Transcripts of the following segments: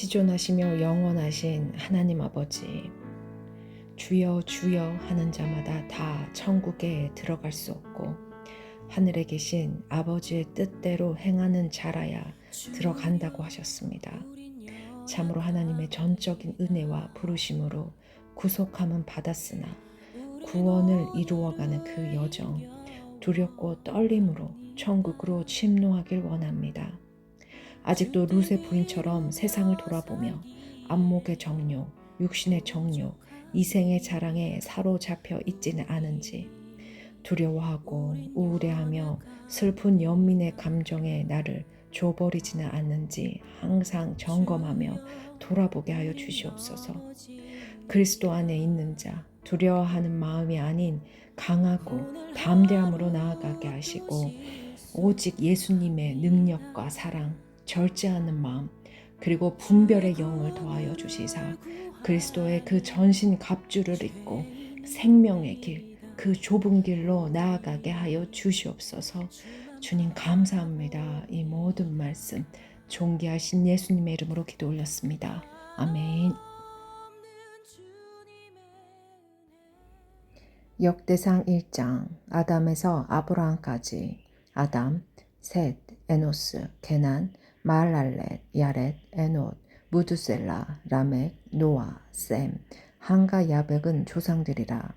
지존하시며 영원하신 하나님 아버지, 주여 주여 하는 자마다 다 천국에 들어갈 수 없고 하늘에 계신 아버지의 뜻대로 행하는 자라야 들어간다고 하셨습니다. 참으로 하나님의 전적인 은혜와 부르심으로 구속함은 받았으나 구원을 이루어가는 그 여정, 두렵고 떨림으로 천국으로 침노하길 원합니다. 아직도 룻의 부인처럼 세상을 돌아보며 안목의 정욕, 육신의 정욕, 이생의 자랑에 사로잡혀 있지는 않은지, 두려워하고 우울해하며 슬픈 연민의 감정에 나를 줘버리지는 않는지 항상 점검하며 돌아보게 하여 주시옵소서. 그리스도 안에 있는 자, 두려워하는 마음이 아닌 강하고 담대함으로 나아가게 하시고 오직 예수님의 능력과 사랑, 절제하는 마음, 그리고 분별의 영을 더하여 주시사 그리스도의 그 전신 갑주를 입고 생명의 길, 그 좁은 길로 나아가게 하여 주시옵소서. 주님 감사합니다. 이 모든 말씀 존귀하신 예수님의 이름으로 기도 올렸습니다. 아멘. 역대상 1장 아담에서 아브라함까지. 아담, 셋, 에노스, 게난, 마할랄렛, 야렛, 에노, 무드셀라, 라멕, 노아, 셈, 함과 야벳은 조상들이라.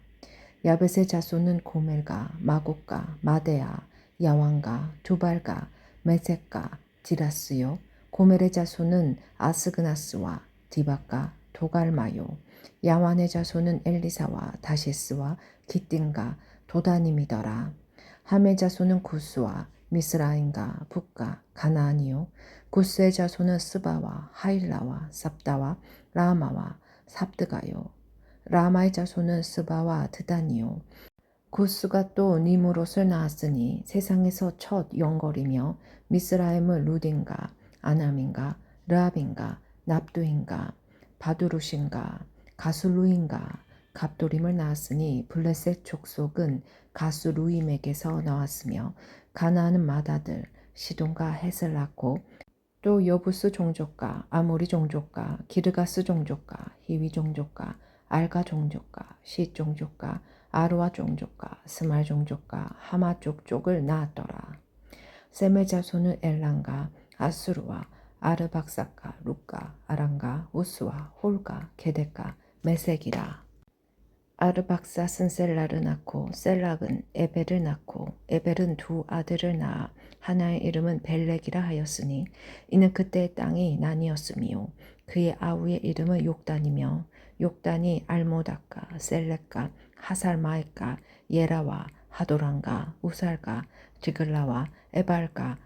야벳의 자손은 고멜과 마곡과 마데아, 야왕과 두발과 메섹과 디라스요. 고멜의 자손은 아스그나스와 디박과 도갈마요. 야완의 자손은 엘리사와 다시스와 기띵과 도다님이더라. 함의 자손은 구스와 미스라임과 북과 가나안이요. 구스의 자손은 스바와 하일라와 삽다와 라마와 삽드가요. 라마의 자손은 스바와 드단이요. 구스가 또 니무롯을 낳았으니 세상에서 첫 영걸이며 미스라임은 루딘가 아남인가 르압인가 납두인가 바두루신가 가술루인가 갑도림을 낳았으니 블레셋 족속은 가수루임에게서 나왔으며 가나안은 마다들 시돈과 헷을 낳고 또 여부스 종족과 아모리 종족과 기르가스 종족과 히위 종족과 알가 종족과 시 종족과 아루아 종족과 스말 종족과 하마 족족을 낳았더라. 셈의 자손은 엘란과 아수르와 아르박사과 룻과 아람과 우스와 홀과 게데과 메색이라. 아르박삿은 셀라를 낳고 셀락은 에벨을 낳고 에벨은 두 아들을 낳아 하나의 이름은 벨렉이라 하였으니 이는 그때의 땅이 나뉘었으며 그의 아우의 이름은 욕단이며 욕단이 알모닥과 셀렉과 하살마액과 예라와 하도란과 우살과 지글라와 에발과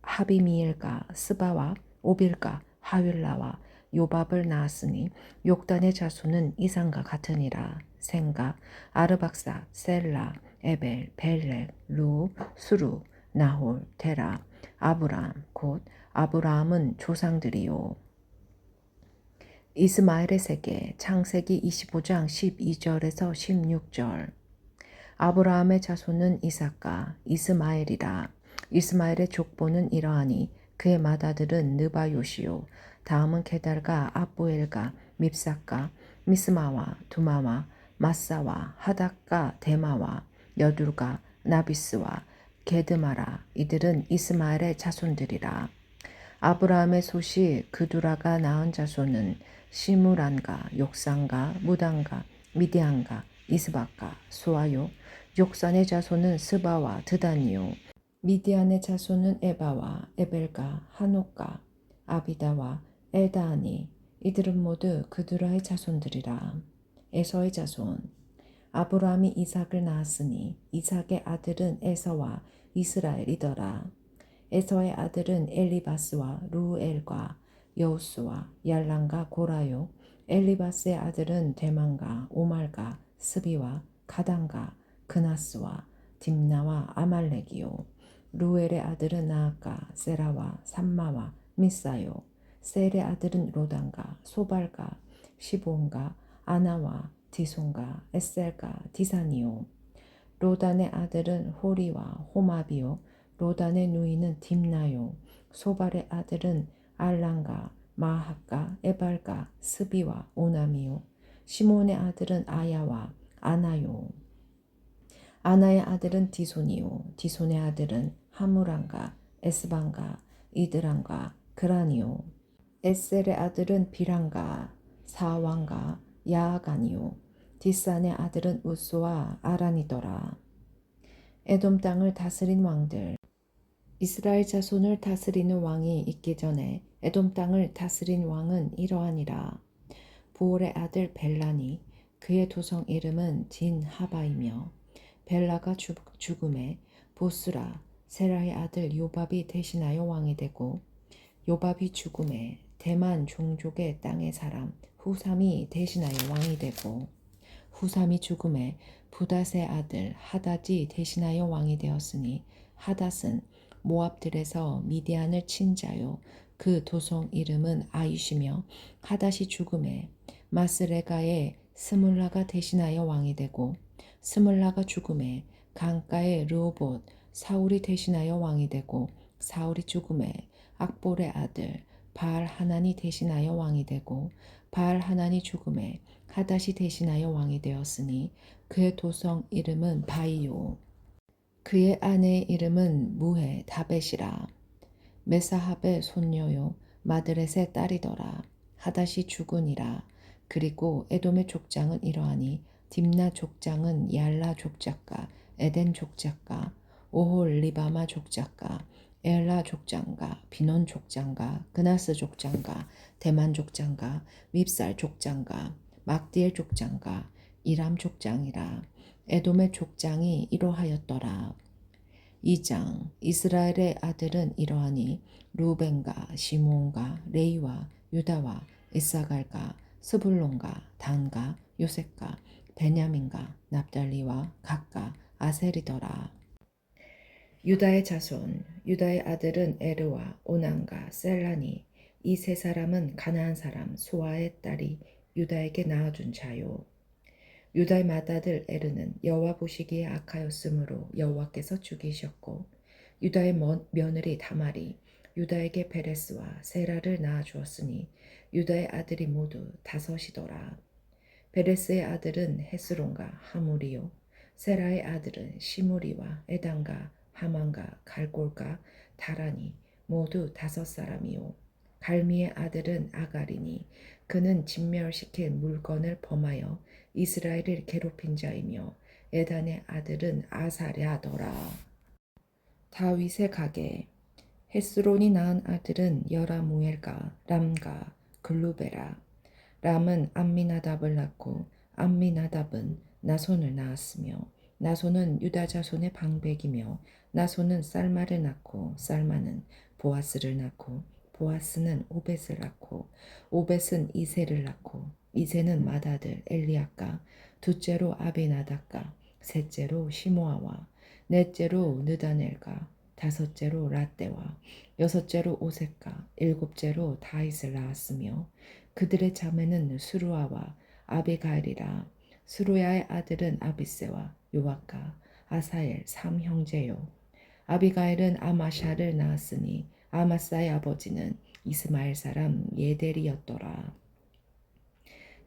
하비미엘과 스바와 오빌과 하윌라와 요밥을 낳았으니 욕단의 자손은 이상과 같으니라. 생가, 아르박사, 셀라, 에벨, 벨렉, 루, 수루, 나홀, 데라, 아브람, 곧 아브라함은 조상들이요. 이스마엘의 세계, 창세기 25장 12절에서 16절. 아브라함의 자손은 이삭과 이스마엘이라. 이스마엘의 족보는 이러하니 그의 맏아들은 느바요시요. 다음은 게달과 아보엘과 밉삭과 미스마와 두마와 마사와 하닥과 데마와 여둘과 나비스와 게드마라. 이들은 이스마엘의 자손들이라. 아브라함의 소시 그두라가 낳은 자손은 시므란과 욕산과 무단과 미디안과 이스박과 수아요. 욕산의 자손은 스바와 드단이요. 미디안의 자손은 에바와 에벨과 하녹과 아비다와 엘다하니 이들은 모두 그두라의 자손들이라. 에서의 자손. 아브라함이 이삭을 낳았으니 이삭의 아들은 에서와 이스라엘이더라. 에서의 아들은 엘리바스와 루엘과 여우스와 yar란과 고라요. 엘리바스의 아들은 데만과 오말과 스비와 가단과 그나스와 딥나와 아말렉이요. 루엘의 아들은 나아까 세라와 삼마와 미사요. 셀의 아들은 로단과 소발과 시본과 아나와 디손과 에셀과 디산이요. 로단의 아들은 호리와 호마비요. 로단의 누이는 딥나요. 소발의 아들은 알란과 마하가, 에발가, 스비와 오남이요. 시몬의 아들은 아야와 아나요. 아나의 아들은 디손이요. 디손의 아들은 하무란가, 에스반가, 이드란가, 그라니요. 에셀의 아들은 비란가, 사왕가, 야아가니요. 디산의 아들은 우스와 아란이더라. 에돔 땅을 다스린 왕들. 이스라엘 자손을 다스리는 왕이 있기 전에 에돔 땅을 다스린 왕은 이러하니라. 부올의 아들 벨라니, 그의 도성 이름은 진하바이며, 벨라가 죽음에 보스라 세라의 아들 요밥이 대신하여 왕이 되고, 요밥이 죽음에 대만 종족의 땅의 사람 후삼이 대신하여 왕이 되고, 후삼이 죽음에 부닷의 아들 하닷이 대신하여 왕이 되었으니, 하닷은 모압들에서 미디안을 친 자요. 그 도성 이름은 아이시며, 하닷이 죽음에 마스레가의 스물라가 대신하여 왕이 되고, 스물라가 죽음에 강가의 르호봇 사울이 대신하여 왕이 되고, 사울이 죽음에 악볼의 아들 바알 하난이 대신하여 왕이 되고, 바알 하난이 죽음에 하닷이 대신하여 왕이 되었으니, 그의 도성 이름은 바이요. 그의 아내의 이름은 무해 다벳이라. 메사합의 손녀요 마드렛의 딸이더라. 하닷이 죽으니라. 그리고 에돔의 족장은 이러하니, 딥나 족장은 얄라 족작가, 에덴 족작가, 오홀 리바마 족작가, 엘라 족장가, 비논 족장가, 그나스 족장가, 대만 족장가, 밉살 족장가, 막디엘 족장가, 이람 족장이라. 에돔의 족장이 이러하였더라. 2장. 이스라엘의 아들은 이러하니, 루벤과 시몬과 레이와 유다와 이사갈과 스불론과 단과 요셉과 베냐민과 납달리와 각과 아셀이더라. 유다의 자손. 유다의 아들은 에르와 오난과 셀라니. 이 세 사람은 가나안 사람 수아의 딸이 유다에게 낳아준 자요. 유다의 맏아들 에르는 여호와 보시기에 악하였으므로 여호와께서 죽이셨고, 유다의 며느리 다말이 유다에게 베레스와 세라를 낳아주었으니, 유다의 아들이 모두 다섯이더라. 베레스의 아들은 헤스론과 하물이요, 세라의 아들은 시므리와 에단과 하만과 갈골과 다라니, 모두 다섯 사람이요. 갈미의 아들은 아가리니, 그는 진멸시킬 물건을 범하여 이스라엘을 괴롭힌 자이며, 에단의 아들은 아사랴더라. 다윗의 가계. 헤스론이 낳은 아들은 여라무엘과 람과 글루베라. 람은 암미나답을 낳고, 암미나답은 나손을 낳았으며, 나손은 유다 자손의 방백이며, 나손은 쌀마를 낳고, 쌀마는 보아스를 낳고, 보아스는 오벳을 낳고, 오벳은 이세를 낳고, 이세는 맏아들 엘리압과 둘째로 아비나답과 셋째로 시모아와 넷째로 느다넬과 다섯째로 라떼와 여섯째로 오색과 일곱째로 다윗을 낳았으며, 그들의 자매는 수루아와 아비가일이라. 수루야의 아들은 아비세와 요압과 아사엘 3형제요. 아비가일은 아마샤를 낳았으니, 아마사의 아버지는 이스마엘 사람 예델이었더라.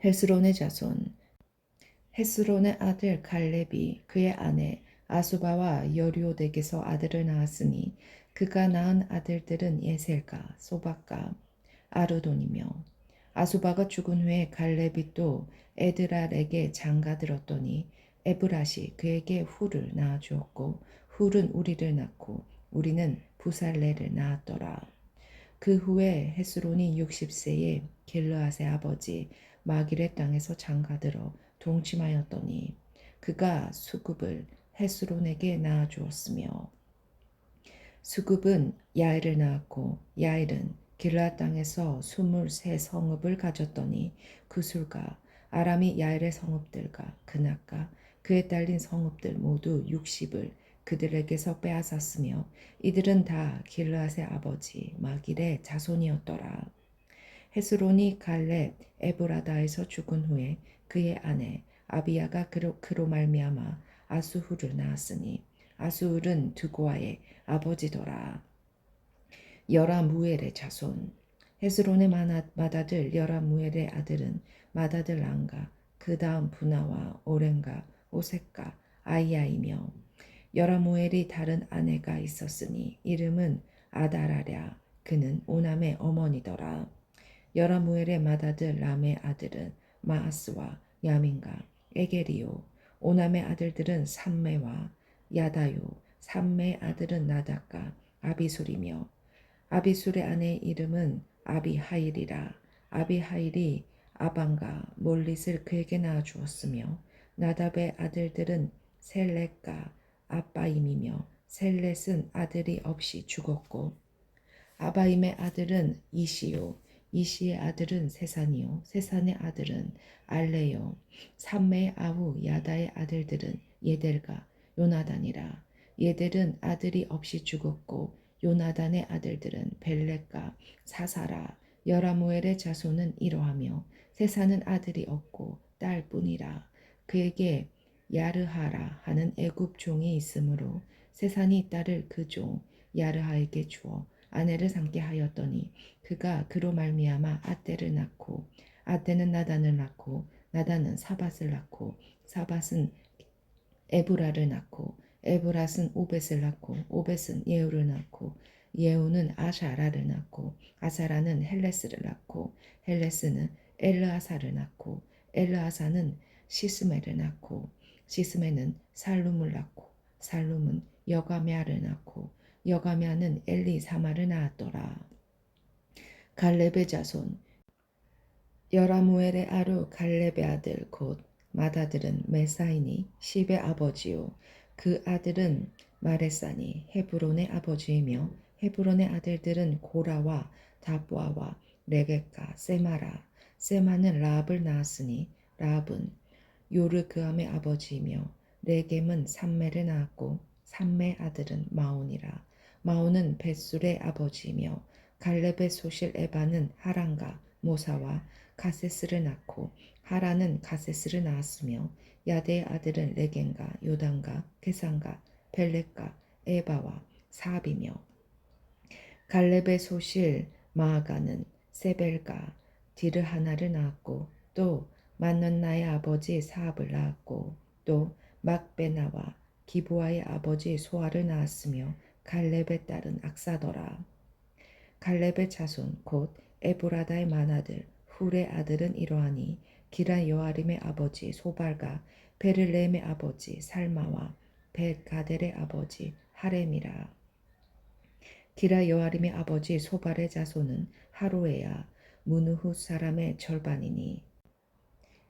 헤스론의 자손. 헤스론의 아들 갈렙이 그의 아내 아수바와 여리오덱에서 아들을 낳았으니, 그가 낳은 아들들은 예셀과 소박과 아르돈이며, 아수바가 죽은 후에 갈렙이 또 에드랄에게 장가들었더니, 에브라시 그에게 훌을 낳아주었고, 훌은 우리를 낳고 우리는 부살레를 낳았더라. 그 후에 헤스론이 60세에 길르앗의 아버지 마길의 땅에서 장가들어 동침하였더니, 그가 수굽을 헤스론에게 낳아주었으며, 수굽은 야엘을 낳았고, 야엘은 길르앗 땅에서 23성읍을 가졌더니, 구술과 아람이 야엘의 성읍들과 그낙과 그에 딸린 성읍들 모두 60을 그들에게서 빼앗았으며, 이들은 다 길르앗의 아버지 마길의 자손이었더라. 헤스론이 갈렙 에브라다에서 죽은 후에 그의 아내 아비야가 그로 말미암아 아수훌을 낳았으니, 아수훌은 두고아의 아버지더라. 여라무엘의 자손. 헤스론의 맏아들 여라무엘의 아들은 맏아들 랑가, 그 다음 부나와 오렌가, 오색가, 아이야이며 여라무엘이 다른 아내가 있었으니 이름은 아다라랴. 그는 오남의 어머니더라. 여라무엘의 맏아들 람의 아들은 마아스와 야민과 에게리요. 오남의 아들들은 삼매와 야다요. 삼매의 아들은 나닥과 아비술이며 아비술의 아내의 이름은 아비하일이라. 아비하일이 아방과 몰릿을 그에게 낳아 주었으며 나답의 아들들은 셀렛과 아바임이며 셀렛은 아들이 없이 죽었고 아바임의 아들은 이시요. 이시의 아들은 세산이요. 세산의 아들은 알레요. 삼매의 아우 야다의 아들들은 예델과 요나단이라. 예델은 아들이 없이 죽었고 요나단의 아들들은 벨렉과 사사라. 여라무엘의 자손은 이러하며 세산은 아들이 없고 딸뿐이라. 그에게 야르하라 하는 애굽 종이 있으므로 세산이 딸을 그 종 야르하에게 주어 아내를 삼게 하였더니 그가 그로 말미암아 아떼를 낳고 아떼는 나단을 낳고 나단은 사밧을 낳고 사밧은 에브라를 낳고 에브랏은 오벳을 낳고 오벳은 예후를 낳고 예후는 아샤라를 낳고 아사라는 헬레스를 낳고 헬레스는 엘르아사를 낳고 엘르아사는 시스메를 낳고 시스메는 살룸을 낳고 살룸은 여가메아를 낳고 여가메아는 엘리사마를 낳았더라. 갈렙의 자손 여라무엘의 아루 갈렙의 아들 곧 맏아들은 메사이니 십의 아버지요. 그 아들은 마레사니 헤브론의 아버지이며 헤브론의 아들들은 고라와 다보아와 레게카 세마라. 세마는 라합을 낳았으니 라합은 요르그암의 아버지이며 레겜은 삼매를 낳았고 삼매 아들은 마온이라. 마온은 벳술의 아버지이며 갈렙의 소실 에바는 하란과 모사와 가세스를 낳고 하란은 가세스를 낳았으며 야대의 아들은 레겐과 요단과 게산과 벨렉과 에바와 사압이며 갈렙의 소실 마아가는 세벨과 디르하나를 낳았고 또 만넌나의 아버지 사압을 낳았고 또 막베나와 기부아의 아버지 소아를 낳았으며 갈렙의 딸은 악사더라. 갈렙의 자손 곧 에브라다의 맏아들 훌의 아들은 이러하니 기라 여아림의 아버지 소발과 베를레헴의 아버지 살마와 벳가델의 아버지 하렘이라. 기라 여아림의 아버지 소발의 자손은 하루에야 무누훗 사람의 절반이니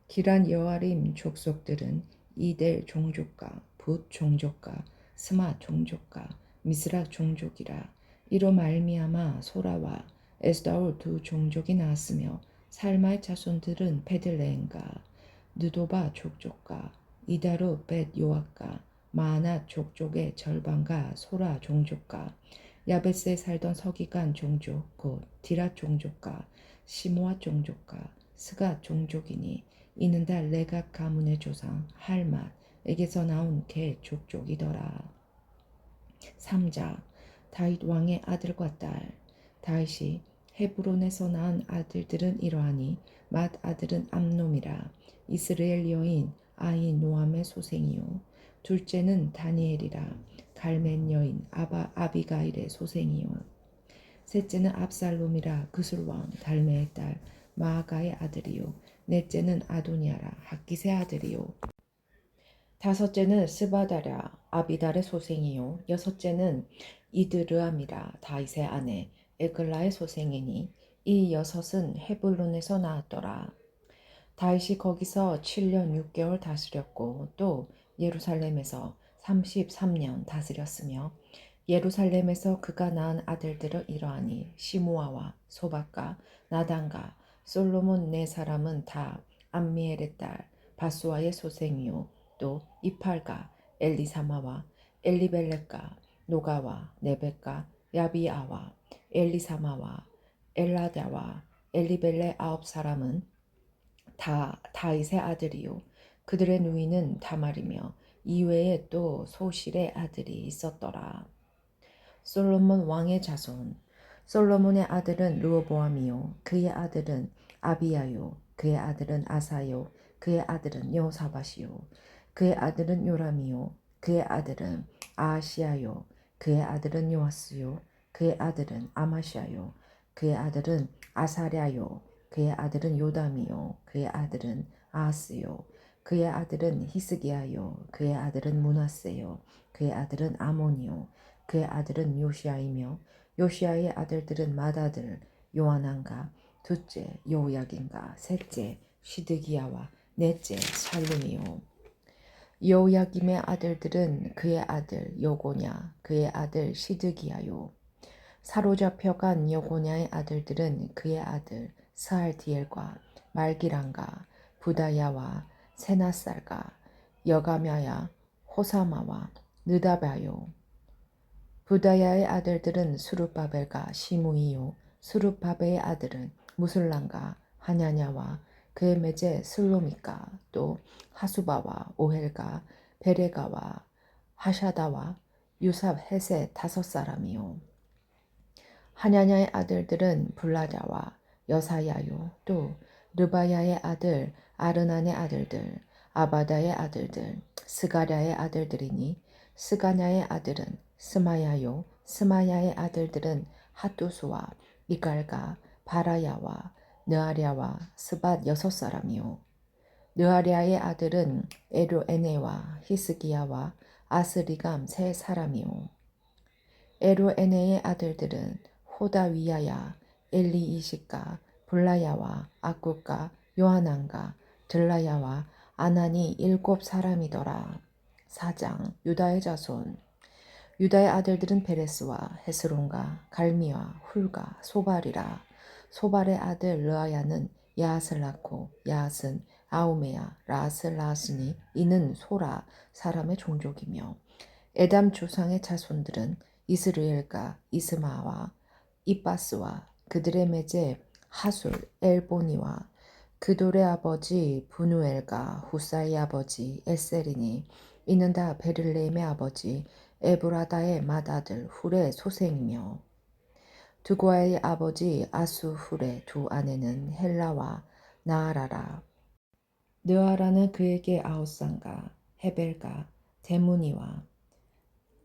기란 여아림 족속들은 이델 종족과 붓 종족과 스마 종족과 미스락 종족이라. 이로 말미암아 소라와 에스다올 두 종족이 나왔으며 살마의 자손들은 베들레헴과 느도바 족족과 이다로 벳 요압과 마아낫 족족의 절반과 소라 종족과 야베스에 살던 서기관 종족 곧 디랏 종족과 시모아 종족과 스가 종족이니 이는 다 레갑 가문의 조상 할맛에게서 나온 개 족족이더라. 3자 다윗 왕의 아들과 딸. 다윗이 헤브론에서 낳은 아들들은 이러하니 맏아들은 암놈이라. 이스라엘 여인 아히노암의 소생이요. 둘째는 다니엘이라. 갈멜 여인 아비가일의 소생이요. 셋째는 압살롬이라. 그술왕 달메의 딸 마아가의 아들이요. 넷째는 아도니아라. 학깃의 아들이요. 다섯째는 스바다랴 아비달의 소생이요. 여섯째는 이드르암이라. 다윗의 아내 에글라의 소생이니 이 여섯은 헤블론에서 나왔더라. 다윗이 거기서 7년 6개월 다스렸고 또 예루살렘에서 33년 다스렸으며 예루살렘에서 그가 낳은 아들들은 이러하니 시므아와 소박과 나단과 솔로몬 네 사람은 다 암미엘의 딸 바수아의 소생이요. 또 이팔과 엘리사마와 엘리벨렉과 노가와 네벡과 야비아와 엘리사마와 엘라다와 엘리벨레 9사람은 다 다윗의 아들이요. 그들의 누이는 다말이며 이외에 또 소실의 아들이 있었더라. 솔로몬 왕의 자손 솔로몬의 아들은 르호보암이요 그의 아들은 아비야요 그의 아들은 아사요 그의 아들은 여호사밧이요 그의 아들은 요람이요 그의 아들은 아하시야요 그의 아들은 요아스요 그의 아들은 아마시야요 그의 아들은 아사랴요 그의 아들은 요담이요 그의 아들은 아하스요 그의 아들은 히스기야요 그의 아들은 므낫세요 그의 아들은 아몬이요 그의 아들은 요시야이며 요시야의 아들들은 맏아들 요하난과 둘째 여호야긴과 셋째 시드기야와 넷째 살룸이요 여호야김의 아들들은 그의 아들 여고냐 그의 아들 시드기야요 사로잡혀간 여고냐의 아들들은 그의 아들 스알디엘과 말기란과 부다야와 세나살과 여가мя야 호사마와 느다바요 부다야의 아들들은 수룹바벨과 시므이요 수룹바벨의 아들은 무술란과 하냐냐와 그의 매제 슬로미까 또 하수바와 오헬과 베레가와 하샤다와 유삽 헷의 다섯 사람이요 하냐냐의 아들들은 블라자와 여사야요 또 르바야의 아들 아르난의 아들들 아바다의 아들들 스가랴의 아들들이니 스가냐의 아들은 스마야요 스마야의 아들들은 핫두스와 이갈과 바라야와 느아랴와 스밧 여섯 사람이요 느아랴의 아들은 에로에네와 히스기야와 아스리감 세 사람이요 에로에네의 아들들은 호다위야야 엘리이십과 블라야와 아굽과 요하난과 들라야와 아난이 일곱 사람이더라. 4장 유다의 자손 유다의 아들들은 베레스와 헤스론과 갈미와 훌과 소발이라. 소발의 아들 르아야는 야앗을 낳고 야앗은 아우메야 라앗을 낳았으니 이는 소라 사람의 종족이며 에담 조상의 자손들은 이스르엘과 이스마와 이빠스와 그들의 매제 하술 엘보니와 그돌의 아버지 부누엘과 후사의 아버지 에셀이니 이는 다 베를레헴의 아버지 에브라다의 맏아들 훌의 소생이며 두고아의 아버지 아수훌의 두 아내는 헬라와 나아라라 느아라는 그에게 아우산과 헤벨과 데무니와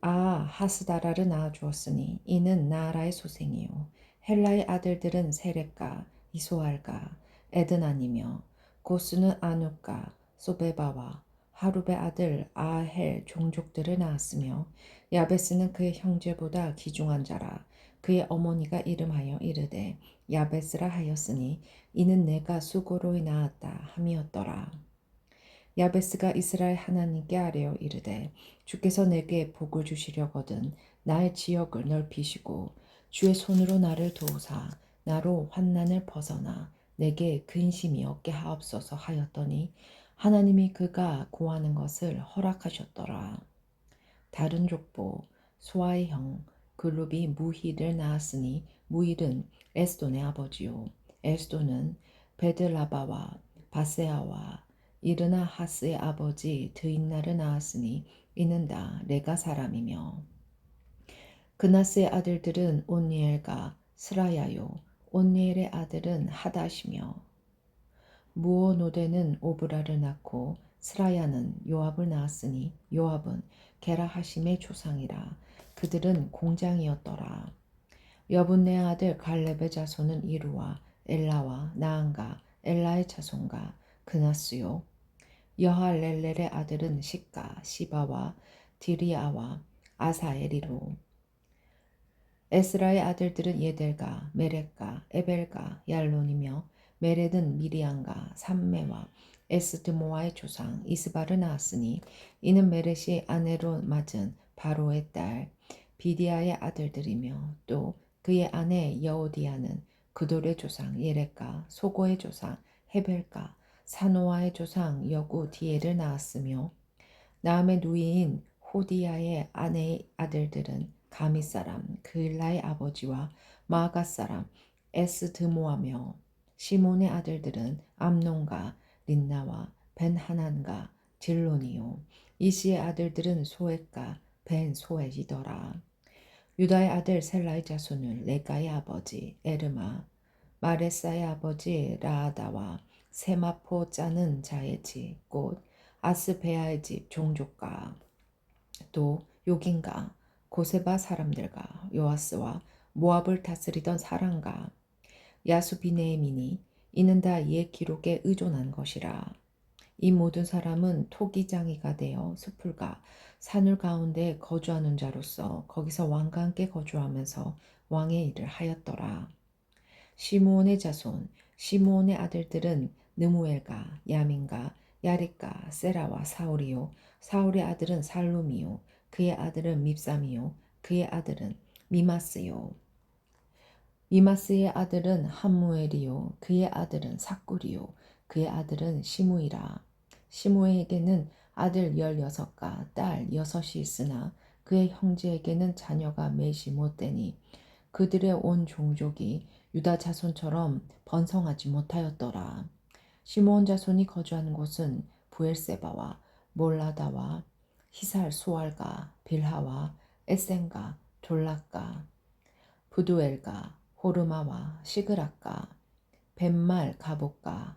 하스다라를 낳아주었으니 이는 나아라의 소생이요 헬라의 아들들은 세렙과 이소알과 에드나니며 고스는 아누과 소베바와 하룹의 아들 아헬 종족들을 낳았으며 야베스는 그의 형제보다 귀중한 자라 그의 어머니가 이름하여 이르되 야베스라 하였으니 이는 내가 수고로 낳았다 함이었더라. 야베스가 이스라엘 하나님께 아뢰어 이르되 주께서 내게 복을 주시려거든 나의 지역을 넓히시고 주의 손으로 나를 도우사 나로 환난을 벗어나 내게 근심이 없게 하옵소서 하였더니 하나님이 그가 고하는 것을 허락하셨더라. 다른 족보 소아의 형 글룹이 무힐을 낳았으니 무힐은 에스돈의 아버지요 에스돈은 베들라바와 바세아와 이르나 하스의 아버지 드인나를 낳았으니 이는 다 레가 사람이며 그나스의 아들들은 온니엘과 스라야요 온니엘의 아들은 하다시며 무오노데는 오브라를 낳고 스라야는 요압을 낳았으니 요압은 게라하심의 조상이라 그들은 공장이었더라. 여분네 아들 갈렙의 자손은 이루와 엘라와 나안과 엘라의 자손과 그나스요 여할렐렐의 아들은 시가 시바와 디리아와 아사엘이로 에스라의 아들들은 예델과 메렉과 에벨과 얄론이며 메렉은 미리안과 삼메와 에스드모아의 조상 이스바를 낳았으니 이는 메렛이 아내로 맞은 바로의 딸 비디아의 아들들이며 또 그의 아내 여오디아는 그돌의 조상 예렉과 소고의 조상 헤벨과 사노아의 조상 여구 디엘을 낳았으며 나음의 누이인 호디야의 아내의 아들들은 가미 사람 그일라의 아버지와 마아가 사람 에스드모아며 시몬의 아들들은 암논과 린나와 벤하난과 딜론이요 이시의 아들들은 소엣과 벤소엣이더라. 유다의 아들 셀라의 자손은 레가의 아버지 에르마, 마레사의 아버지 라아다와 세마포 짜는 자의 집, 곧 아스베아의 집 종족과 또 요긴가 고세바 사람들과 요아스와 모압을 다스리던 사람과 야수비네민이 이는 다 옛 기록에 의존한 것이라. 이 모든 사람은 토기장이가 되어 숲을과 산울 가운데 거주하는 자로서 거기서 왕과 함께 거주하면서 왕의 일을 하였더라. 시므온의 자손, 시므온의 아들들은 느무엘과 야민과 야릿과 세라와 사울이요. 사울의 아들은 살룸이요. 그의 아들은 밉삼이요. 그의 아들은 미마스요. 미마스의 아들은 함무엘이요. 그의 아들은 삭구리요. 그의 아들은 시므이라. 시므에게는 아들 16과 딸 6이 있으나 그의 형제에게는 자녀가 맺이 못되니 그들의 온 종족이 유다 자손처럼 번성하지 못하였더라. 시므온 자손이 거주하는 곳은 부엘세바와 몰라다와 히살 수알가 빌하와 에센가 졸라가 부두엘가 호르마와 시그라가 벤말 가복가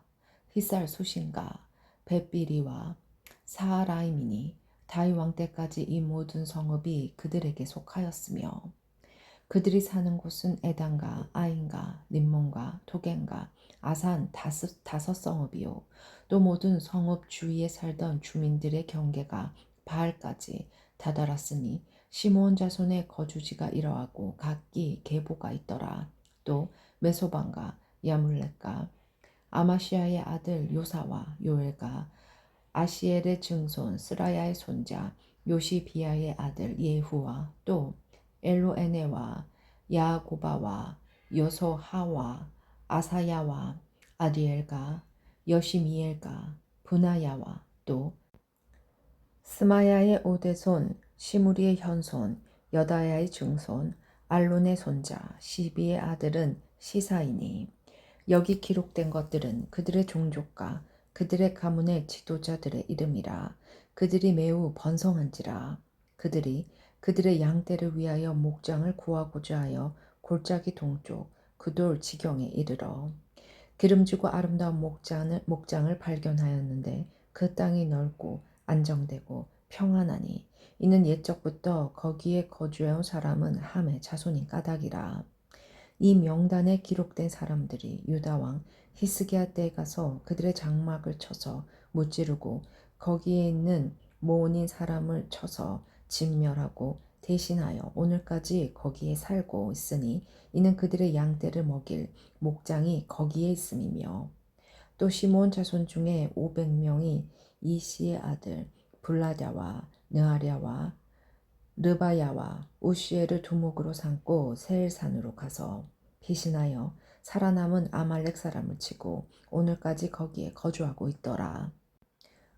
히살 수신가 벳비리와 사하라임이니 다윗 왕 때까지 이 모든 성읍이 그들에게 속하였으며 그들이 사는 곳은 에단과 아인과 림몬과 도겐과 아산 다섯 성읍이요. 또 모든 성읍 주위에 살던 주민들의 경계가 바알까지 다다랐으니 시므온 자손의 거주지가 이러하고 각기 계보가 있더라. 또 메소방과 야물렛과 아마시아의 아들 요사와 요엘과 아시엘의 증손 스라야의 손자 요시비아의 아들 예후와 또 엘로에네와 야고바와 여소하와 아사야와 아디엘과 여시미엘과 분하야와 또 스마야의 오대손 시무리의 현손 여다야의 증손 알론의 손자 시비의 아들은 시사이니 여기 기록된 것들은 그들의 종족과 그들의 가문의 지도자들의 이름이라. 그들이 매우 번성한지라. 그들이 그들의 양떼를 위하여 목장을 구하고자 하여 골짜기 동쪽 그돌 지경에 이르러 기름지고 아름다운 목장을 발견하였는데 그 땅이 넓고 안정되고 평안하니 이는 옛적부터 거기에 거주해온 사람은 함의 자손인 까닭이라. 이 명단에 기록된 사람들이 유다 왕 히스기야 때에 가서 그들의 장막을 쳐서 무찌르고 거기에 있는 모온인 사람을 쳐서 진멸하고 대신하여 오늘까지 거기에 살고 있으니 이는 그들의 양떼를 먹일 목장이 거기에 있음이며 또 시므온 자손 중에 500명이 이시의 아들 블라다와 느아랴와 르바야와 우시엘을 두목으로 삼고 세일산으로 가서 피신하여 살아남은 아말렉 사람을 치고 오늘까지 거기에 거주하고 있더라.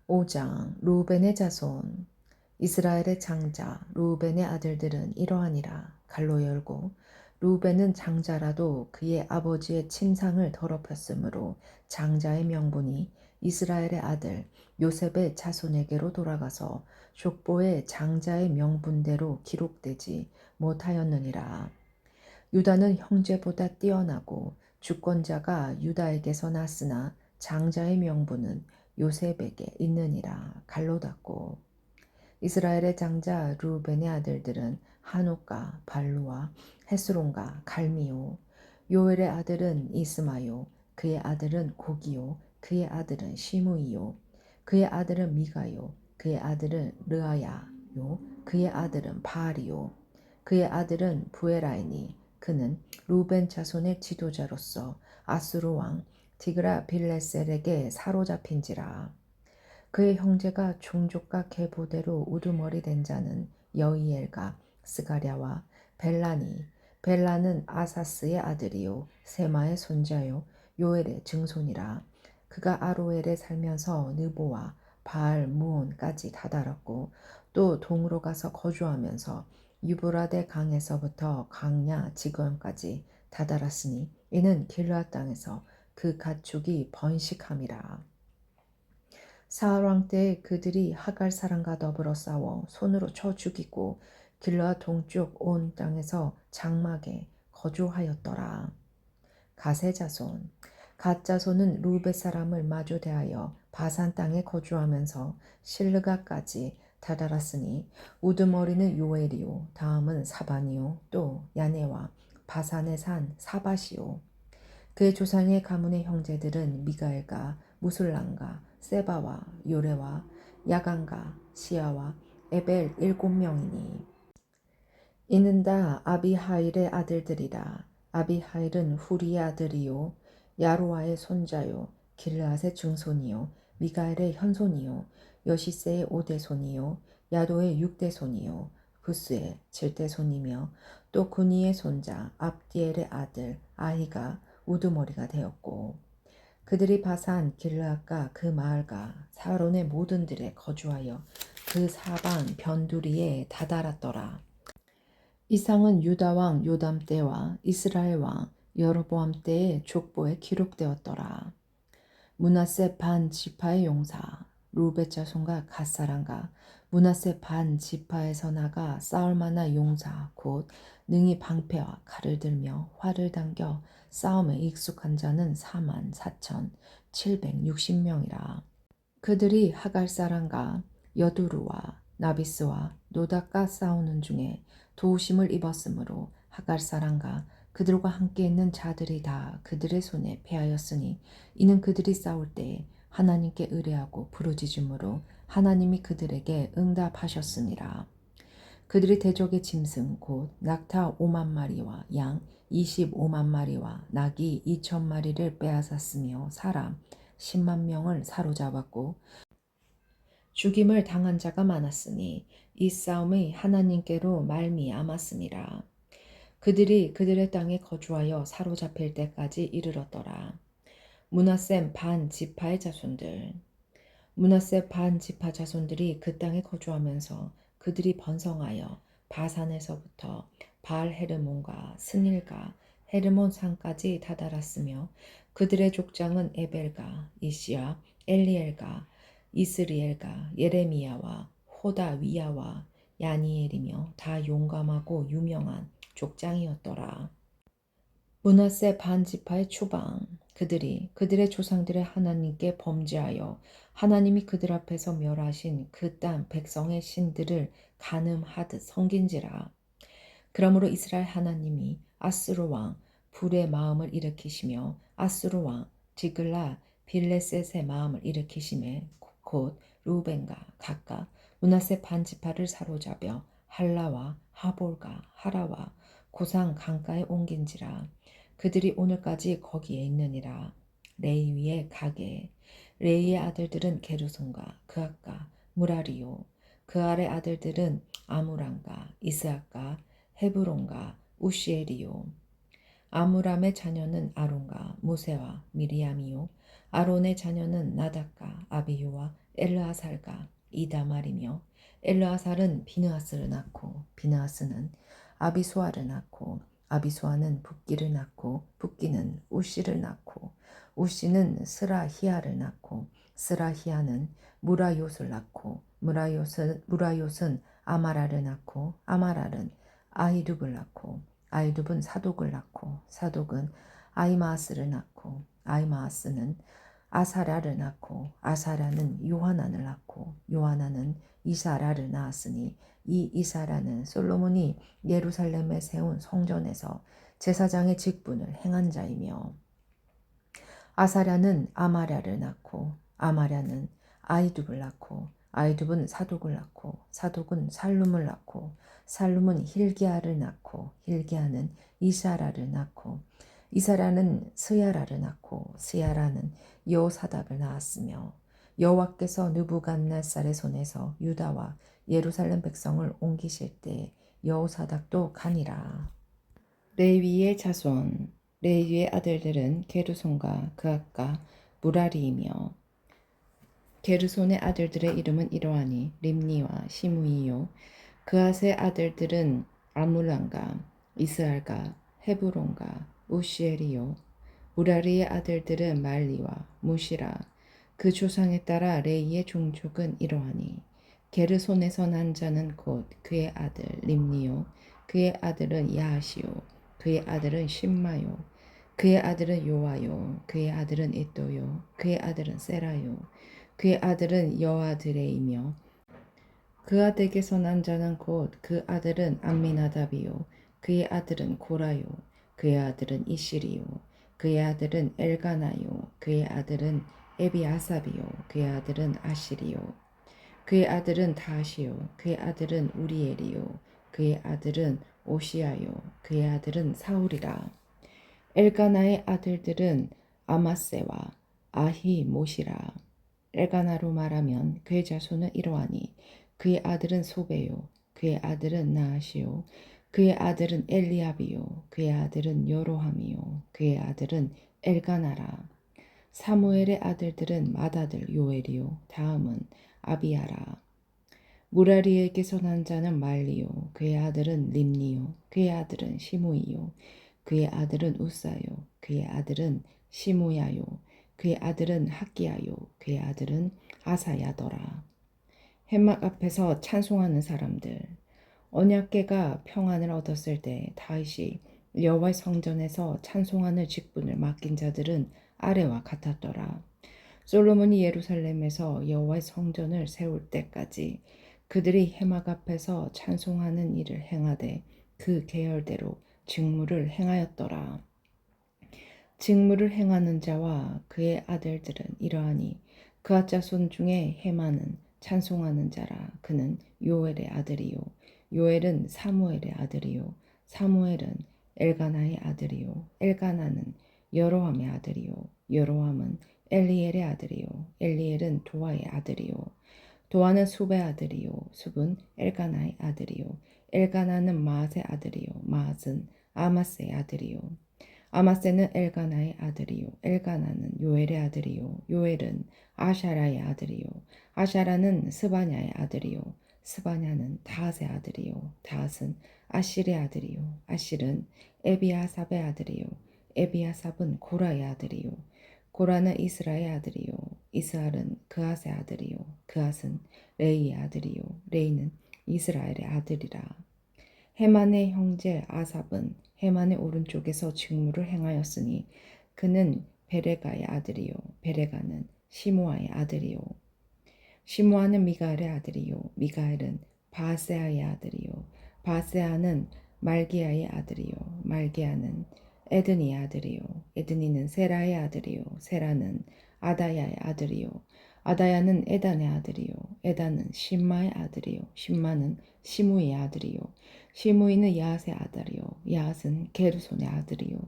5장 루벤의 자손 이스라엘의 장자 루벤의 아들들은 이러하니라. 갈로 열고 루벤은 장자라도 그의 아버지의 침상을 더럽혔으므로 장자의 명분이 이스라엘의 아들 요셉의 자손에게로 돌아가서 족보의 장자의 명분대로 기록되지 못하였느니라. 유다는 형제보다 뛰어나고 주권자가 유다에게서 났으나 장자의 명분은 요셉에게 있느니라. 갈로 닫고 이스라엘의 장자 루벤의 아들들은 한옥과 발루와 헤스론과 갈미요. 요엘의 아들은 이스마요. 그의 아들은 고기요. 그의 아들은 시므이요. 그의 아들은 미가요. 그의 아들은 르아야요. 그의 아들은 바알이요. 그의 아들은 부에라이니 그는 루벤 자손의 지도자로서 아수르 왕 디그라 빌레셀에게 사로잡힌지라. 그의 형제가 종족과 계보대로 우두머리 된 자는 여이엘과 스가랴와 벨라니. 벨라는 아사스의 아들이요 세마의 손자요 요엘의 증손이라. 그가 아로엘에 살면서 느보와 바알 무온까지 다다랐고 또 동으로 가서 거주하면서 유브라데 강에서부터 강야 지건까지 다다랐으니 이는 길르앗 땅에서 그 가축이 번식함이라. 사울 왕 때 그들이 하갈 사람과 더불어 싸워 손으로 쳐 죽이고 길르앗 동쪽 온 땅에서 장막에 거주하였더라. 갓의 자손 갓 자손은 루벳 사람을 마주 대하여 바산 땅에 거주하면서 실르가까지 다다랐으니 우두머리는 요엘이요 다음은 사반이요 또 야네와 바산의 산 사바시요. 그의 조상의 가문의 형제들은 미가엘과 무술람과 세바와 요레와 야간과 시아와 에벨 7명이니 이는 다 아비하일의 아들들이라. 아비하일은 후리의 아들이요 야로아의 손자요 길르앗의 증손이요 미가엘의 현손이요 여시세의 5대손이요 야도의 6대손이요 부스의 7대손이며 또 구니의 손자 압디엘의 아들 아히가 우두머리가 되었고 그들이 바산 길르앗과 그 마을과 사론의 모든 들에 거주하여 그 사방 변두리에 다다랐더라. 이상은 유다 왕 요담 때와 이스라엘 왕 여로보암 때의 족보에 기록되었더라. 므낫세 반 지파의 용사 루벳 자손과 갓 사람과 므낫세 반 지파에서 나가 싸울 만한 용사 곧 능히 방패와 칼을 들며 활을 당겨 싸움에 익숙한 자는 44,760명이라. 그들이 하갈 사람과 여두루와 나비스와 노닥과 싸우는 중에 도우심을 입었으므로 하갈 사람과 그들과 함께 있는 자들이 다 그들의 손에 패하였으니 이는 그들이 싸울 때에 하나님께 의뢰하고 부르짖음으로 하나님이 그들에게 응답하셨습니다. 그들이 대적의 짐승 곧 낙타 5만 마리와 양 25만 마리와 낙이 2천 마리를 빼앗았으며 사람 10만 명을 사로잡았고 죽임을 당한 자가 많았으니 이 싸움이 하나님께로 말미암았습니다. 그들이 그들의 땅에 거주하여 사로잡힐 때까지 이르렀더라. 므낫셈 반 지파의 자손들 므낫세 반 지파 자손들이 그 땅에 거주하면서 그들이 번성하여 바산에서부터 바알 헤르몬과 스닐과 헤르몬 산까지 다다랐으며 그들의 족장은 에벨과 이시야 엘리엘과 이스리엘과 예레미야와 호다 위야와 야니엘이며 다 용감하고 유명한 족장이었더라. 므낫세 반 지파의 추방 그들이 그들의 조상들의 하나님께 범죄하여 하나님이 그들 앞에서 멸하신 그 땅 백성의 신들을 간음하듯 섬긴지라. 그러므로 이스라엘 하나님이 아수르 왕 불의 마음을 일으키시며 아수르 왕 디글라 빌레셋의 마음을 일으키심에 곧 루벤과 각각 므낫세 반 지파를 사로잡여 할라와 하볼과 하라와 고상 강가에 옮긴지라. 그들이 오늘까지 거기에 있느니라. 레위의 가게 레위의 아들들은 게르손과 그앗과 무라리요 그 아래 아들들은 아무람과 이스앗과 헤브론과 우시엘이요 아무람의 자녀는 아론과 모세와 미리암이요 아론의 자녀는 나답과 아비유와 엘르아살과 이다말이며 엘르아살은 비느하스를 낳고 비느하스는 아비수아를 낳고 아비수아는 붓기를 낳고 붓기는 우시를 낳고 우시는 스라히아를 낳고 스라히아는 무라요스를 낳고 무라요스는 아마라를 낳고 아마랄은 아히룹을 낳고 아히룹은 사독을 낳고 사독은 아이마아스를 낳고 아이마아스는 아사랴를 낳고 아사랴는 요하난을 낳고 요하난은 이사라를 낳았으니 이 이사라는 솔로몬이 예루살렘에 세운 성전에서 제사장의 직분을 행한 자이며 아사랴는 아마랴를 낳고 아마랴는 아이둡을 낳고 아이둡은 사독을 낳고 사독은 살룸을 낳고 살룸은 힐기야를 낳고 힐기야는 이사라를 낳고 이사라는 스야라를 낳고 스야라는 여호사닥을 낳았으며 여호와께서 느부갓네살의 손에서 유다와 예루살렘 백성을 옮기실 때 여호사닥도 가니라. 레위의 자손 레위의 아들들은 게르손과 그앗과 무라리이며 게르손의 아들들의 이름은 이러하니 림니와 시므이요 그앗의 아들들은 아물람과 이스알과 헤브론과 우시엘이요 무라리의 아들들은 말리와 무시라 그 조상에 따라 레이의 종족은 이러하니 게르손에서 난 자는 곧 그의 아들 림니요 그의 아들은 야하시요 그의 아들은 심마요 그의 아들은 요아요 그의 아들은 이또요 그의 아들은 세라요 그의 아들은 여아드레이며 그 아들에게서 난 자는 곧 그 아들은 암미나답이요 그의 아들은 고라요 그의 아들은 이시리요 그의 아들은 엘가나요 그의 아들은 에비아삽이요 그의 아들은 아시리요 그의 아들은 다시요 그의 아들은 우리엘이요 그의 아들은 오시아요 그의 아들은 사울이라 엘가나의 아들들은 아마세와 아히모시라 엘가나로 말하면 그의 자손은 이러하니 그의 아들은 소베요 그의 아들은 나아시요 그의 아들은 엘리압이요 그의 아들은 여로함이요 그의 아들은 엘가나라 사무엘의 아들들은 맏아들 요엘이요 다음은 아비아라 무라리에게서 난 자는 말리요 그의 아들은 림니요 그의 아들은 시므이요 그의 아들은 우사요 그의 아들은 시무야요 그의 아들은 학기야요 그의 아들은 아사야더라 해막 앞에서 찬송하는 사람들 언약궤가 평안을 얻었을 때 다윗이 여호와의 성전에서 찬송하는 직분을 맡긴 자들은 아래와 같았더라. 솔로몬이 예루살렘에서 여호와의 성전을 세울 때까지 그들이 해막 앞에서 찬송하는 일을 행하되 그 계열대로 직무를 행하였더라. 직무를 행하는 자와 그의 아들들은 이러하니 그아 자손 중에 해마는 찬송하는 자라 그는 요엘의 아들이요 요엘은 사무엘의 아들이요 사무엘은 엘가나의 아들이요 엘가나는 여로함의 아들이요 여로함은 엘리엘의 아들이요 엘리엘은 도아의 아들이요 도아는 숲의 아들이요 숲은 엘가나의 아들이요 엘가나는 마앗의 아들이요 마앗은 아마스의 아들이요 아마세는 엘가나의 아들이요 엘가나는 요엘의 아들이요 요엘은 아샤라의 아들이요 아샤라는 스바냐의 아들이요 스바냐는 다앗의 아들이요 다앗은 아실의 아들이요 아실은 에비아삽의 아들이요 에비아삽은 고라의 아들이요 고라는 이스라의 아들이요 이스라엘은 그앗의 아들이요 그앗은 레이의 아들이요 레이는 이스라엘의 아들이라 해만의 형제 아삽은 해만의 오른쪽에서 직무를 행하였으니 그는 베레가의 아들이요 베레가는 시므아의 아들이요 시므아는 미가엘의 아들이요 미가엘은 바세아의 아들이요 바세아는 말기야의 아들이요 말기야는 에드니의 아들이요 에드니는 세라의 아들이요 세라는 아다야의 아들이요 아다야는 에단의 아들이요 에단은 심마의 아들이요 심마는 시므이의 아들이요 시므이는 야앗의 아들이요 야앗은 게르손의 아들이요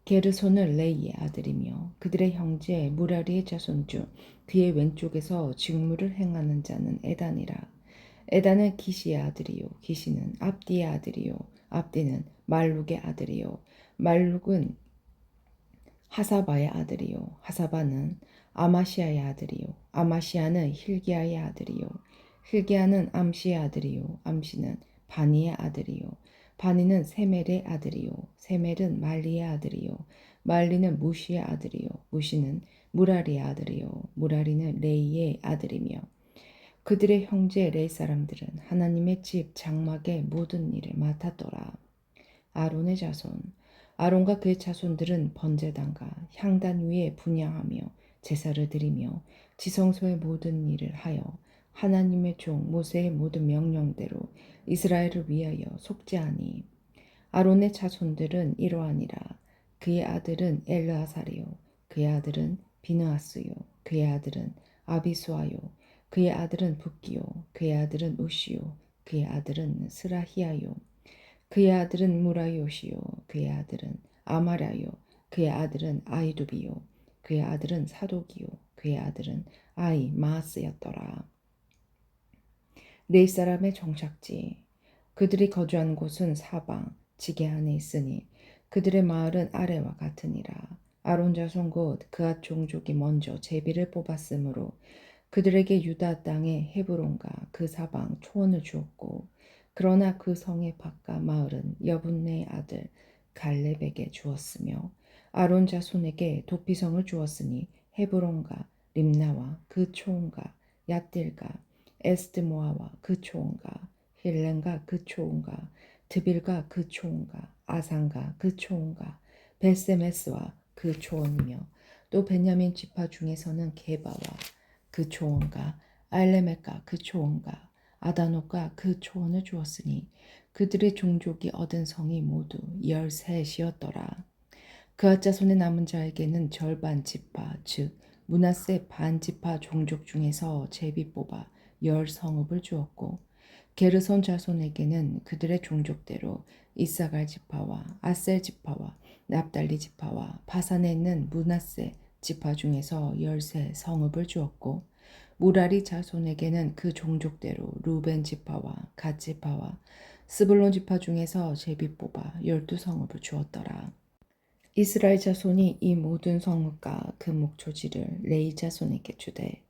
게르손은 레이의 아들이며 그들의 형제 무라리의 자손 중 그의 왼쪽에서 직무를 행하는 자는 에단이라 에단은 기시의 아들이요 기시는 압디의 아들이요 압디는 말룩의 아들이요 말룩은 하사바의 아들이요 하사바는 아마시아의 아들이요 아마시아는 힐기야의 아들이요 힐기야는 암시의 아들이요 암시는 바니의 아들이요 바니는 세멜의 아들이요 세멜은 말리의 아들이요 말리는 무시의 아들이요 무시는 무라리의 아들이요 무라리는 레이의 아들이며 그들의 형제 레이 사람들은 하나님의 집 장막의 모든 일을 맡았더라. 아론의 자손 아론과 그의 자손들은 번제단과 향단 위에 분향하며 제사를 드리며 지성소의 모든 일을 하여 하나님의 종 모세의 모든 명령대로 이스라엘을 위하여 속죄하니 아론의 자손들은 이러하니라 그의 아들은 엘르아살이요 그의 아들은 비느하스요 그의 아들은 아비수아요 그의 아들은 붓기요 그의 아들은 우시요 그의 아들은 스라히아요 그의 아들은 무라요시요 그의 아들은 아마라요 그의 아들은 아이두비요 그의 아들은 사독이요 그의 아들은 아이 마스였더라. 네 사람의 정착지 그들이 거주한 곳은 사방 지게 안에 있으니 그들의 마을은 아래와 같으니라. 아론 자손 곧 그앗 종족이 먼저 제비를 뽑았으므로 그들에게 유다 땅의 헤브론과 그 사방 초원을 주었고 그러나 그 성의 밭과 마을은 여분네의 아들 갈렙에게 주었으며 아론 자손에게 도피성을 주었으니 헤브론과 림나와 그 초원과 얏딜과 에스드모아와 그 초원과 힐렌과 그 초원과 드빌과 그 초원과 아산과 그 초원과 벳세메스와 그 초원이며 또 베냐민 지파 중에서는 게바와 그 초원과 알레메과 그 초원과 아다노과 그 초원을 주었으니 그들의 종족이 얻은 성이 모두 13이었더라. 그앗 자손의 남은 자에게는 절반 지파 즉 므낫세 반 지파 종족 중에서 제비 뽑아 10성읍을 주었고 게르손 자손에게는 그들의 종족대로 이사갈 지파와 아셀 지파와 납달리 지파와 바산에 있는 므낫세 지파 중에서 13성읍을 주었고 무라리 자손에게는 그 종족대로 루벤 지파와 갓 지파와 스불론 지파 중에서 제비 뽑아 12성읍을 주었더라. 이스라엘 자손이 이 모든 성읍과 그 목초지를 레이 자손에게 주되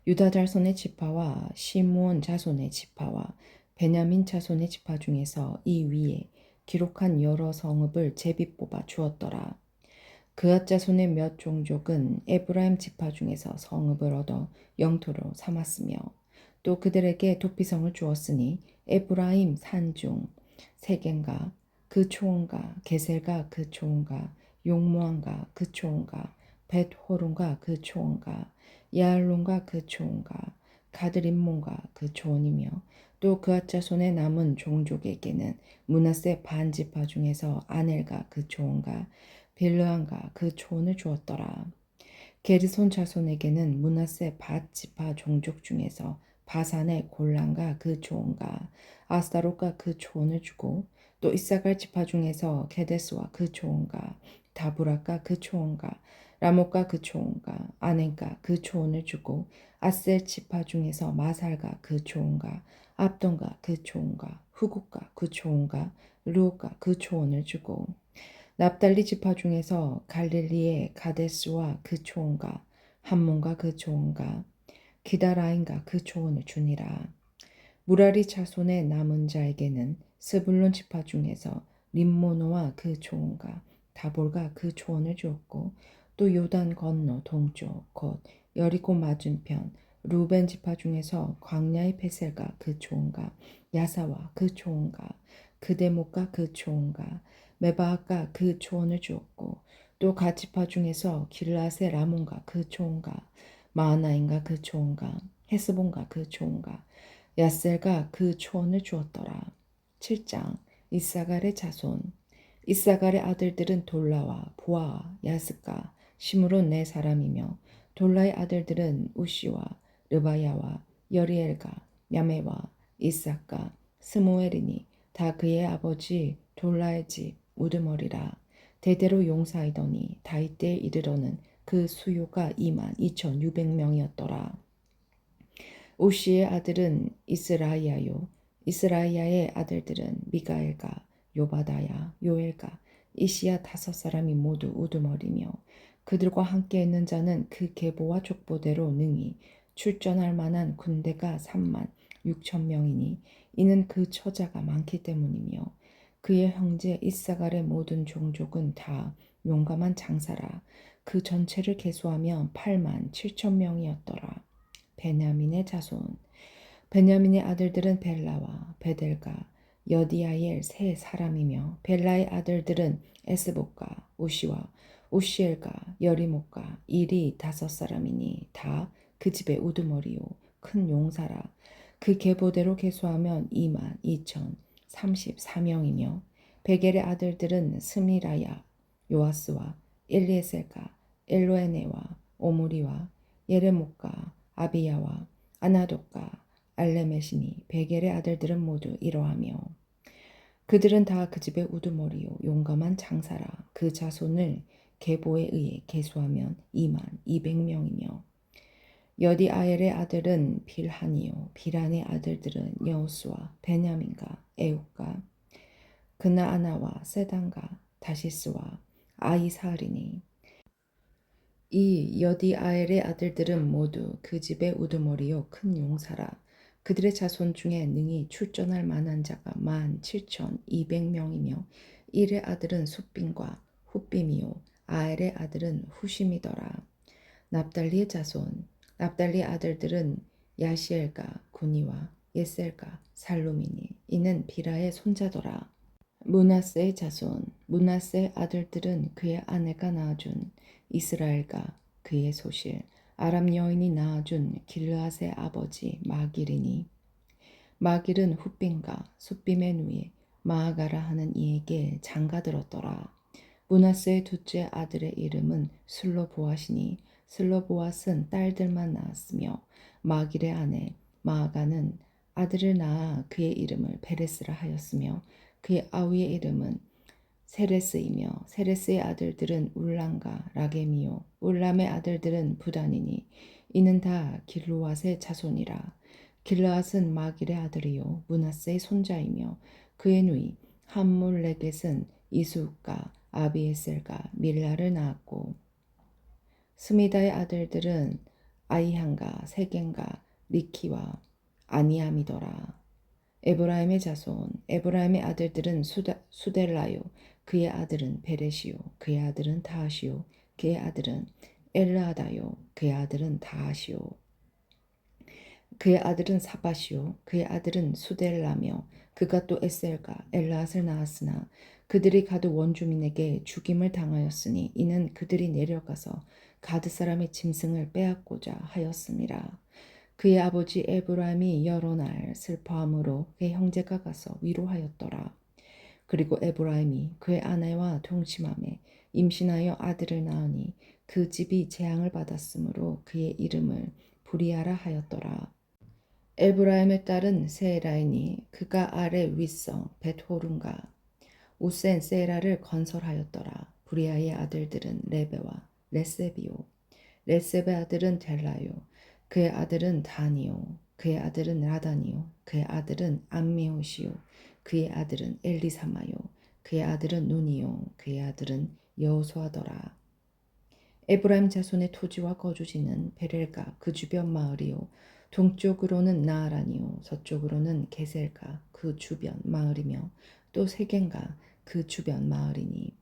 유다 자손의 지파와 시므온 자손의 지파와 베냐민 자손의 지파 중에서 이 위에 기록한 여러 성읍을 제비 뽑아 주었더라. 그앗 자손의 몇 종족은 에브라임 지파 중에서 성읍을 얻어 영토로 삼았으며 또 그들에게 도피성을 주었으니 에브라임 산중 세겐과 그 초원과 게셀과 그 초원과 용모안과 그 초원과 벳호론과 그 초원과 야알론과 그 초원과 가드림몬과 그 초원이며 또 그앗 자손의 남은 종족에게는 므낫세 반 지파 중에서 아넬과 그 초원과 빌르안과 그 초원을 주었더라. 게르손 자손에게는 므낫세 밭 지파 종족 중에서 바산의 골란과 그 초원과 아스타롯과 그 초원을 주고 또 이사갈 지파 중에서 게데스와 그 초원과 다브락과 그 초원과 라못과 그 초원과 아넨과 그 초원을 주고 아셀 지파 중에서 마살과 그 초원과 압돈과 그 초원과 후국과 그 초원과 루옥과 그 초원을 주고 납달리 지파 중에서 갈릴리의 가데스와 그 초원과 함몬과 그 초원과 기다라인과 그 초원을 주니라. 무라리 자손의 남은 자에게는 스불론 지파 중에서 림모노와 그 초원과 다볼과 그 초원을 주었고 또 요단 건너 동쪽 곧 여리고 맞은편 루벤 지파 중에서 광야의 베셀과 그 초원과 야사와 그 초원과 그데목과 그 초원과 메바학과 그 초원을 주었고 또 갓지파 중에서 길라세 라몬과 그 초원과 마하나임과 그 초원과 헤스본과 그 초원과 야셀과 그 초원을 주었더라. 7장 이사갈의 자손 이사갈의 아들들은 돌라와 보아와 야스가 시므론 네 사람이며 돌라의 아들들은 우시와 르바야와 여리엘과 야메와 이삭과 스모엘이니 다 그의 아버지 돌라의 집 우두머리라. 대대로 용사이더니 다윗 때에 이르러는 그 수요가 22,600명이었더라. 우시의 아들은 이스라이아요. 이스라이아의 아들들은 미가엘과 요바다야, 요엘과 이시야 5사람이 모두 우두머리며 그들과 함께 있는 자는 그 계보와 족보대로 능히 출전할 만한 군대가 3만 6천 명이니 이는 그 처자가 많기 때문이며 그의 형제 이사갈의 모든 종족은 다 용감한 장사라. 그 전체를 계수하면 8만 7천 명이었더라. 베냐민의 자손 베냐민의 아들들은 벨라와 베델과 여디아엘 세 사람이며 벨라의 아들들은 에스복과 우시와 우시엘과 여리목과 일이 5사람이니 다 그 집의 우두머리요 큰 용사라. 그 계보대로 계수하면 22,034명이며 베겔의 아들들은 스미라야 요아스와 엘리에셀과 엘로에네와 오므리와 예레목과 아비야와 아나독과 알레메시니 베겔의 아들들은 모두 이러하며 그들은 다 그 집의 우두머리요 용감한 장사라. 그 자손을 계보에 의해 계수하면 22,200명이며 여디아엘의 아들은 빌한이요 빌한의 아들들은 여호수와 베냐민과 에욱과 그나아나와 세단과 다시스와 아이사리니 이 여디아엘의 아들들은 모두 그 집의 우두머리요 큰 용사라. 그들의 자손 중에 능히 출전할 만한 자가 17,200명이며 일의 아들은 숫빔과 훗빔이요 아엘의 아들은 후심이더라. 납달리의 자손 납달리 아들들은 야시엘과 구니와 예셀과 살루미니 이는 비라의 손자더라. 므낫세의 자손 므낫세의 아들들은 그의 아내가 낳아준 이스라엘과 그의 소실 아람 여인이 낳아준 길르앗의 아버지 마길이니 마길은 훗빔과 숫빔의 누이 마아가라 하는 이에게 장가들었더라. 므낫세의 둘째 아들의 이름은 슬로보앗이니 슬로보앗은 딸들만 낳았으며 마길의 아내 마아가는 아들을 낳아 그의 이름을 베레스라 하였으며 그의 아우의 이름은 세레스이며 세레스의 아들들은 울람과 라겜이요 울람의 아들들은 부단이니 이는 다 길르앗의 자손이라. 길르앗은 마길의 아들이요 므낫세의 손자이며 그의 누이 함몰레겟은 이스욱과 아비에셀과 밀라를 낳았고 스미다의 아들들은 아이한과 세겐과 리키와 아니암이더라. 에브라임의 자손 에브라임의 아들들은 수델라요 그의 아들은 베레시요 그의 아들은 다하시요 그의 아들은 엘라다요 그의 아들은 다하시요 그의 아들은 사바시요 그의 아들은 수델라며 그가 또 에셀과 엘라앗을 낳았으나 그들이 가드 원주민에게 죽임을 당하였으니 이는 그들이 내려가서 가드 사람의 짐승을 빼앗고자 하였음이라. 그의 아버지 에브라임이 여러 날 슬퍼함으로 그의 형제가 가서 위로하였더라. 그리고 에브라임이 그의 아내와 동침함에 임신하여 아들을 낳으니 그 집이 재앙을 받았으므로 그의 이름을 부리아라 하였더라. 에브라임의 딸은 세라이니 그가 아래 윗성 벳호룬과 우센 세라를 건설하였더라. 부리아의 아들들은 레베와 레세비요 레셉의 아들은 델라요 그의 아들은 다니요 그의 아들은 라다니요 그의 아들은 암미오시요 그의 아들은 엘리사마요 그의 아들은 눈이요 그의 아들은 여호수아더라. 에브라임 자손의 토지와 거주지는 베렐과 그 주변 마을이요 동쪽으로는 나아란이요 서쪽으로는 게셀과 그 주변 마을이며 또 세겐과 그 주변 마을이니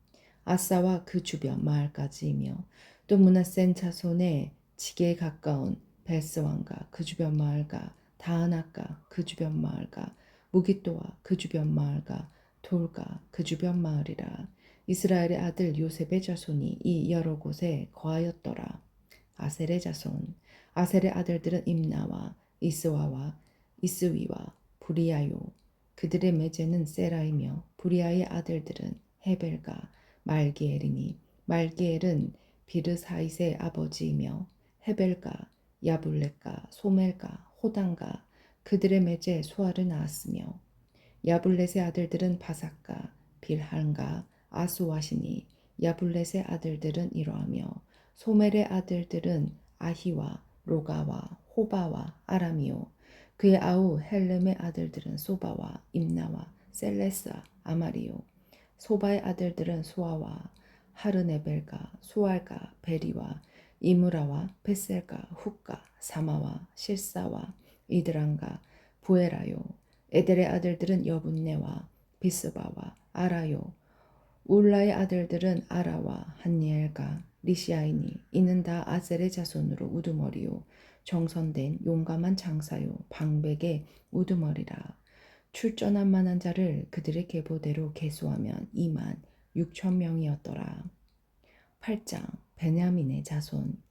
아사와 그 주변 마을까지이며 또 므낫센 자손의 지게에 가까운 벨스왕과 그 주변 마을과 다하나과 그 주변 마을과 무기또와 그 주변 마을과 돌과 그 주변 마을이라. 이스라엘의 아들 요셉의 자손이 이 여러 곳에 거하였더라. 아셀의 자손 아셀의 아들들은 임나와 이스와와 이스위와 부리아요 그들의 매제는 세라이며 부리아의 아들들은 헤벨과 말기엘이니 말기엘은 비르사잇의 아버지이며 헤벨과 야블렛과 소멜과 호단과 그들의 매제 수아를 낳았으며 야블렛의 아들들은 바삭과 빌한과 아수와시니 야블렛의 아들들은 이러하며 소멜의 아들들은 아히와 로가와 호바와 아람이요 그의 아우 헬렘의 아들들은 소바와 임나와 셀레스와 아마리요 소바의 아들들은 소아와 하르네벨과 소알과 베리와 이무라와 베셀과 훅과 사마와 실사와 이드랑과 부에라요 에델의 아들들은 여분네와 비스바와 아라요 울라의 아들들은 아라와 한니엘과 리시아이니 이는 다 아셀의 자손으로 우두머리요 정선된 용감한 장사요 방백의 우두머리라. 출전한 만한 자를 그들의 계보대로 계수하면 2만 6천 명이었더라. 8장 베냐민의 자손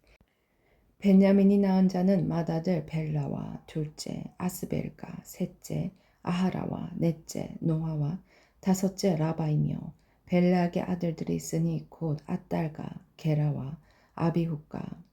베냐민이 낳은 자는 맏아들 벨라와 둘째 아스벨과 셋째 아하라와 넷째 노아와 다섯째 라바이며 벨라의 아들들이 있으니 곧 아딸과 게라와 아비훗과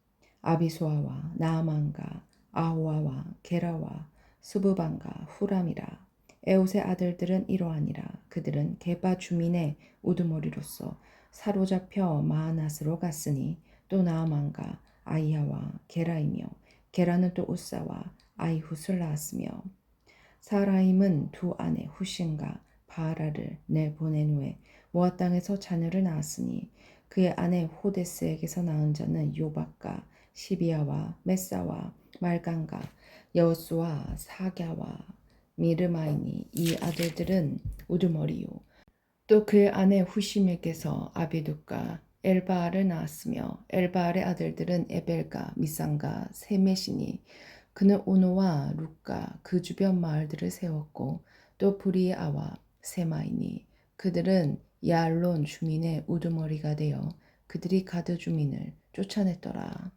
아비수아와 나아만과 아호아와 게라와 스부반과 후람이라. 에웃의 아들들은 이러하니라. 그들은 게바 주민의 우두머리로서 사로잡혀 마하낫으로 갔으니 또 나아만과 아이야와 게라이며 게라는 또 우사와 아이훗을 낳았으며 사라임은 두 아내 후신과 바라를 내보낸 후에 모압 땅에서 자녀를 낳았으니 그의 아내 호데스에게서 낳은 자는 요박과 시비아와 메사와 말간과 여수와 사갸와 미르마이니 이 아들들은 우두머리요 또 그의 아내 후심에게서 아비둑과 엘바알을 낳았으며 엘바알의 아들들은 에벨과 미상과 세메시니 그는 오노와 룻가 그 주변 마을들을 세웠고 또 브리아와 세마이니 그들은 야알론 주민의 우두머리가 되어 그들이 가드 주민을 쫓아냈더라.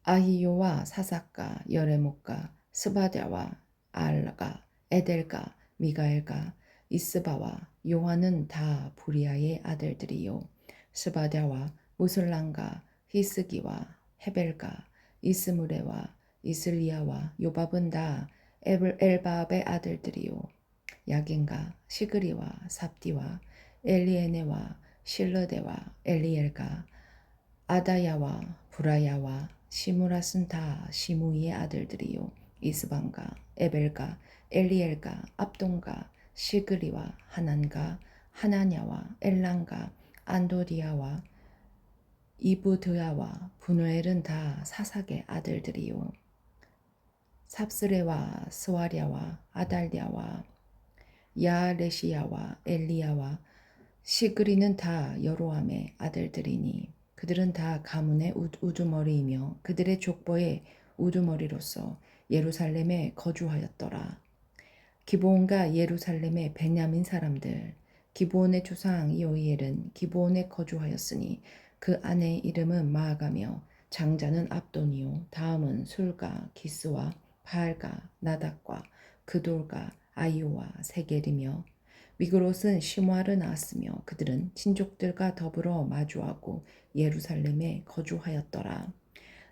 아히요와 사삭가 여레목가 스바랴와 알가 에델가 미가엘가 이스바와 요한은 다 부리아의 아들들이요 스바랴와 무슬랑가 히스기와 헤벨가 이스무레와 이슬리아와 요밥은 다 엘바압의 아들들이요 야긴가 시그리와 삽디와 엘리에네와 실르데와 엘리엘가 아다야와 브라야와 시무라슨 다 시무이의 아들들이요 이스방가 에벨가 엘리엘가 압동가 시그리와 하난가 하나냐와 엘란가 안도디아와 이브드야와 분우엘은 다 사삭의 아들들이요 삽스레와 스와랴와 아달랴와 야레시야와 엘리야와 시그리는 다 여로함의 아들들이니 그들은 다 가문의 우두머리이며 그들의 족보의 우두머리로서 예루살렘에 거주하였더라. 기브온과 예루살렘의 베냐민 사람들 기브온의 조상 여이엘은 기브온에 거주하였으니 그 아내의 이름은 마아가며 장자는 압돈이요 다음은 술가 기스와 바알가 나닥과 그돌가 아이오와 세겔이며 미그롯은 시므아를 낳았으며 그들은 친족들과 더불어 마주하고 예루살렘에 거주하였더라.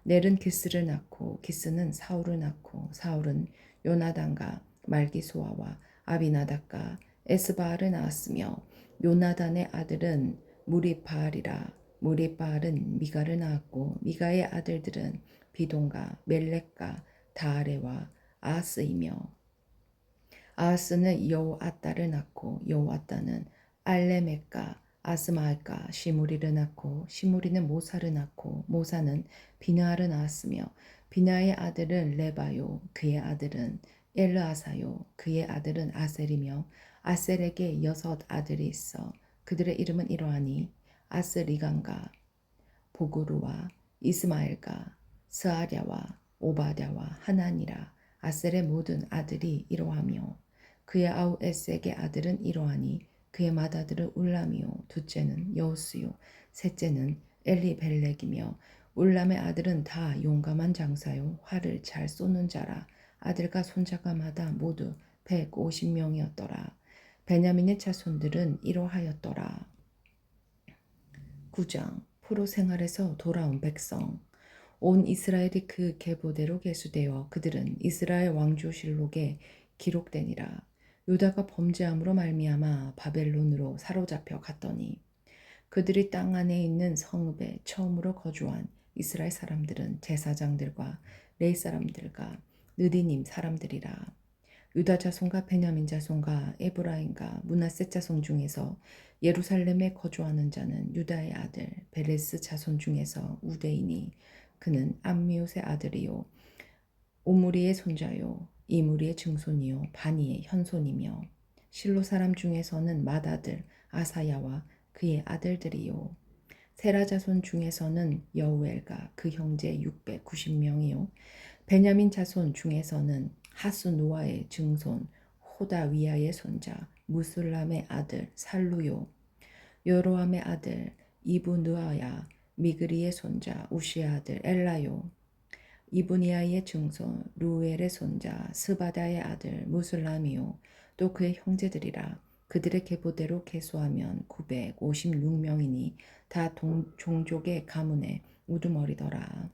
넬은 기스를 낳고 기스는 사울을 낳고 사울은 요나단과 말기소아와 아비나답과 에스바알을 낳았으며 요나단의 아들은 무리바알이라 무리바알은 미가를 낳았고 미가의 아들들은 비동과 멜렉과 다아레와 아하스이며 아하스는 여호아따를 낳고 여호아따는 알레멕과 아스마엘과 시무리를 낳고 시무리는 모사를 낳고 모사는 비나를 낳았으며 비나의 아들은 레바요 그의 아들은 엘르아사요 그의 아들은 아셀이며 아셀에게 6 아들이 있어 그들의 이름은 이러하니 아스리간과 보그루와 이스마엘과 스아랴와 오바댜와 하나니라 아셀의 모든 아들이 이러하며 그의 아우 에색의 아들은 이러하니 그의 맏아들은 울람이요 둘째는 여우스요 셋째는 엘리벨렉이며 울람의 아들은 다 용감한 장사요 활을 잘 쏘는 자라 아들과 손자가 마다 모두 150명이었더라. 베냐민의 자손들은 이러하였더라. 9장 포로 생활에서 돌아온 백성 온 이스라엘이 그 계보대로 계수되어 그들은 이스라엘 왕조실록에 기록되니라. 유다가 범죄함으로 말미암아 바벨론으로 사로잡혀 갔더니 그들이 땅 안에 있는 성읍에 처음으로 거주한 이스라엘 사람들은 제사장들과 레위 사람들과 느디님 사람들이라. 유다 자손과 베냐민 자손과 에브라임과 므낫세 자손 중에서 예루살렘에 거주하는 자는 유다의 아들 베레스 자손 중에서 우대이니 그는 암미옷의 아들이요 오므리의 손자요 이므리의 증손이요 바니의 현손이며 실로 사람 중에서는 맏아들 아사야와 그의 아들들이요 세라 자손 중에서는 여우엘과 그 형제 690명이요 베냐민 자손 중에서는 하스누아의 증손 호다위아의 손자 무술람의 아들 살루요 여로함의 아들 이브느아야 미그리의 손자 우시의 아들 엘라요 이브니아의 증손 루엘의 손자 스바다의 아들 무술람이요 또 그의 형제들이라 그들의 계보대로 계수하면 956명이니 다 종족의 가문의 우두머리더라.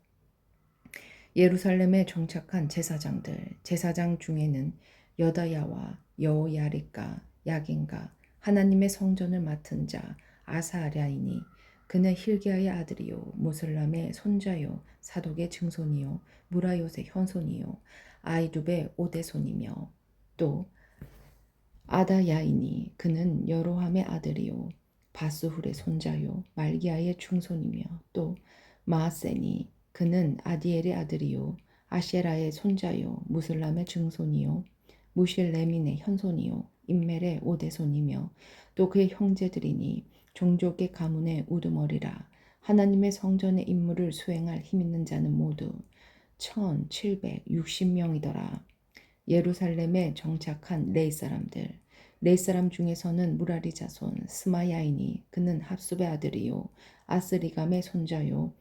예루살렘에 정착한 제사장 중에는 여다야와 여호야립과 야긴과 하나님의 성전을 맡은 자 아사랴이니 그는 힐기야의 아들이요 무슬람의 손자요 사독의 증손이요 무라요의 현손이요 아이두베 오대손이며 또 아다야이니 그는 여로함의 아들이요 바스훌의 손자요 말기야의 증손이며 또 마아세니 그는 아디엘의 아들이요 아셰라의 손자요 무슬람의 증손이요 무실레민의 현손이요 임멜의 오대손이며 또 그의 형제들이니 종족의 가문의 우두머리라 하나님의 성전의 임무를 수행할 힘있는 자는 모두 1760명이더라. 예루살렘에 정착한 레이 사람들. 레이 사람 중에서는 무라리 자손 스마야이니 그는 합숲의 아들이요 아스리감의 손자요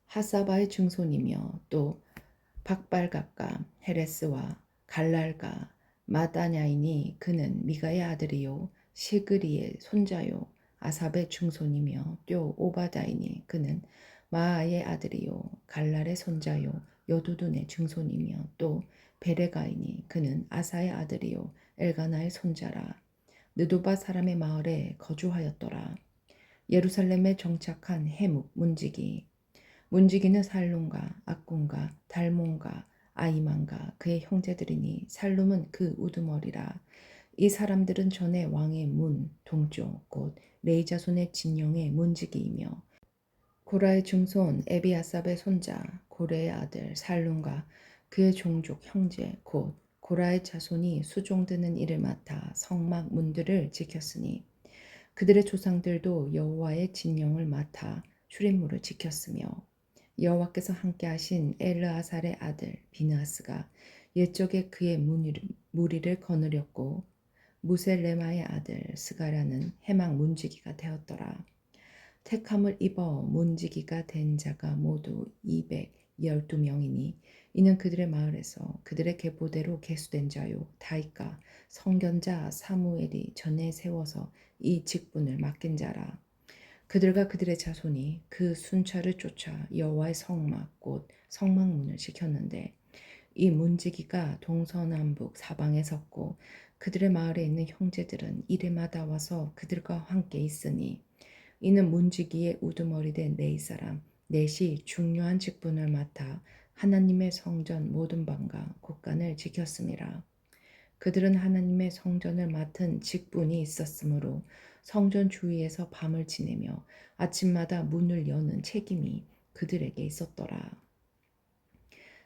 하사바의 증손이며 또 박발각과 헤레스와 갈랄과 마다냐이니 그는 미가의 아들이요 시그리의 손자요 아삽의 증손이며 또 오바다이니 그는 마아의 아들이요 갈랄의 손자요 여두둔의 증손이며 또 베레가이니 그는 아사의 아들이요 엘가나의 손자라. 느도바 사람의 마을에 거주하였더라. 예루살렘에 정착한 해묵 문지기. 문지기는 살룸과 악군과 달몬과 아이만과 그의 형제들이니 살룸은 그 우두머리라. 이 사람들은 전에 왕의 문 동쪽 곧 레이자손의 진영의 문지기이며 고라의 증손 에비아삽의 손자 고레의 아들 살룸과 그의 종족 형제 곧 고라의 자손이 수종드는 일을 맡아 성막 문들을 지켰으니 그들의 조상들도 여호와의 진영을 맡아 출입문을 지켰으며 여호와께서 함께하신 엘르아살의 아들 비느하스가 옛적에 그의 무리를 거느렸고 무셀레마의 아들 스가랴는 해막 문지기가 되었더라. 택함을 입어 문지기가 된 자가 모두 212명이니 이는 그들의 마을에서 그들의 계보대로 계수된 자요 다윗과 성견자 사무엘이 전에 세워서 이 직분을 맡긴 자라. 그들과 그들의 자손이 그 순찰을 쫓아 여호와의 성막 곧 성막문을 지켰는데 이 문지기가 동서남북 사방에 섰고 그들의 마을에 있는 형제들은 이래마다 와서 그들과 함께 있으니 이는 문지기의 우두머리 된 네 사람 넷이 중요한 직분을 맡아 하나님의 성전 모든 방과 곳간을 지켰음이라. 그들은 하나님의 성전을 맡은 직분이 있었으므로 성전 주위에서 밤을 지내며 아침마다 문을 여는 책임이 그들에게 있었더라.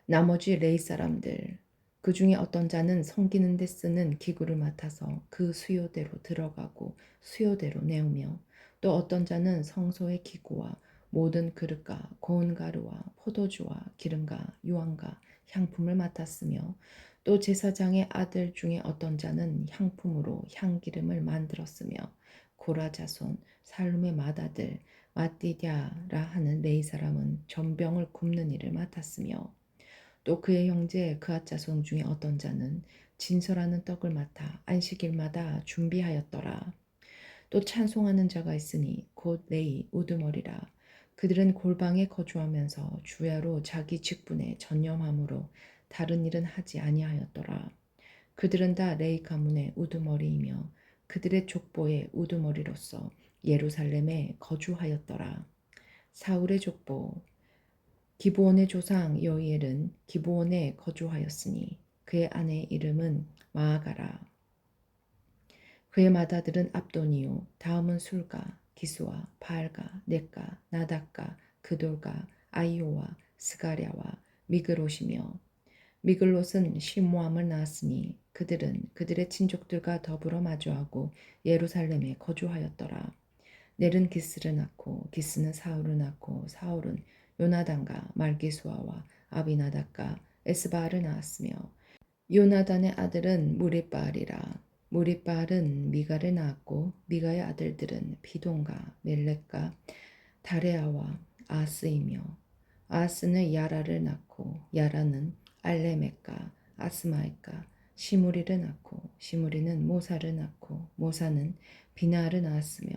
나머지 레이 사람들 그 중에 어떤 자는 섬기는 데 쓰는 기구를 맡아서 그 수요대로 들어가고 수요대로 내오며 또 어떤 자는 성소의 기구와 모든 그릇과 고운 가루와 포도주와 기름과 유황과 향품을 맡았으며 또 제사장의 아들 중에 어떤 자는 향품으로 향기름을 만들었으며 고라 자손 살룸의 맏아들 마띠디아라 하는 레이 사람은 전병을 굽는 일을 맡았으며 또 그의 형제 그앗 자손 중에 어떤 자는 진설하는 떡을 맡아 안식일마다 준비하였더라. 또 찬송하는 자가 있으니 곧 레이 우두머리라. 그들은 골방에 거주하면서 주야로 자기 직분에 전념함으로 다른 일은 하지 아니하였더라. 그들은 다 레이 가문의 우두머리이며 그들의 족보의 우두머리로서 예루살렘에 거주하였더라. 사울의 족보 기브온의 조상 여이엘은 기브온에 거주하였으니 그의 아내의 이름은 마아가라. 그의 맏아들은 압돈이요 다음은 술가, 기수와 바알가, 넷가, 나닥가, 그돌가, 아이오와 스가랴와 미글롯이며 미글롯은 시므암을 낳았으니 그들은 그들의 친족들과 더불어 마주하고 예루살렘에 거주하였더라. 넬은 기스를 낳고 기스는 사울을 낳고 사울은 요나단과 말기수아와 아비나답과 에스바알을 낳았으며 요나단의 아들은 무리바알이라. 무리바알은 미가를 낳았고 미가의 아들들은 비돈과 멜렉과 다레아와 아스이며 아스는 야라를 낳고 야라는 알레멕과 아스마엘과 시무리를 낳고 시무리는 모사를 낳고 모사는 비나를 낳았으며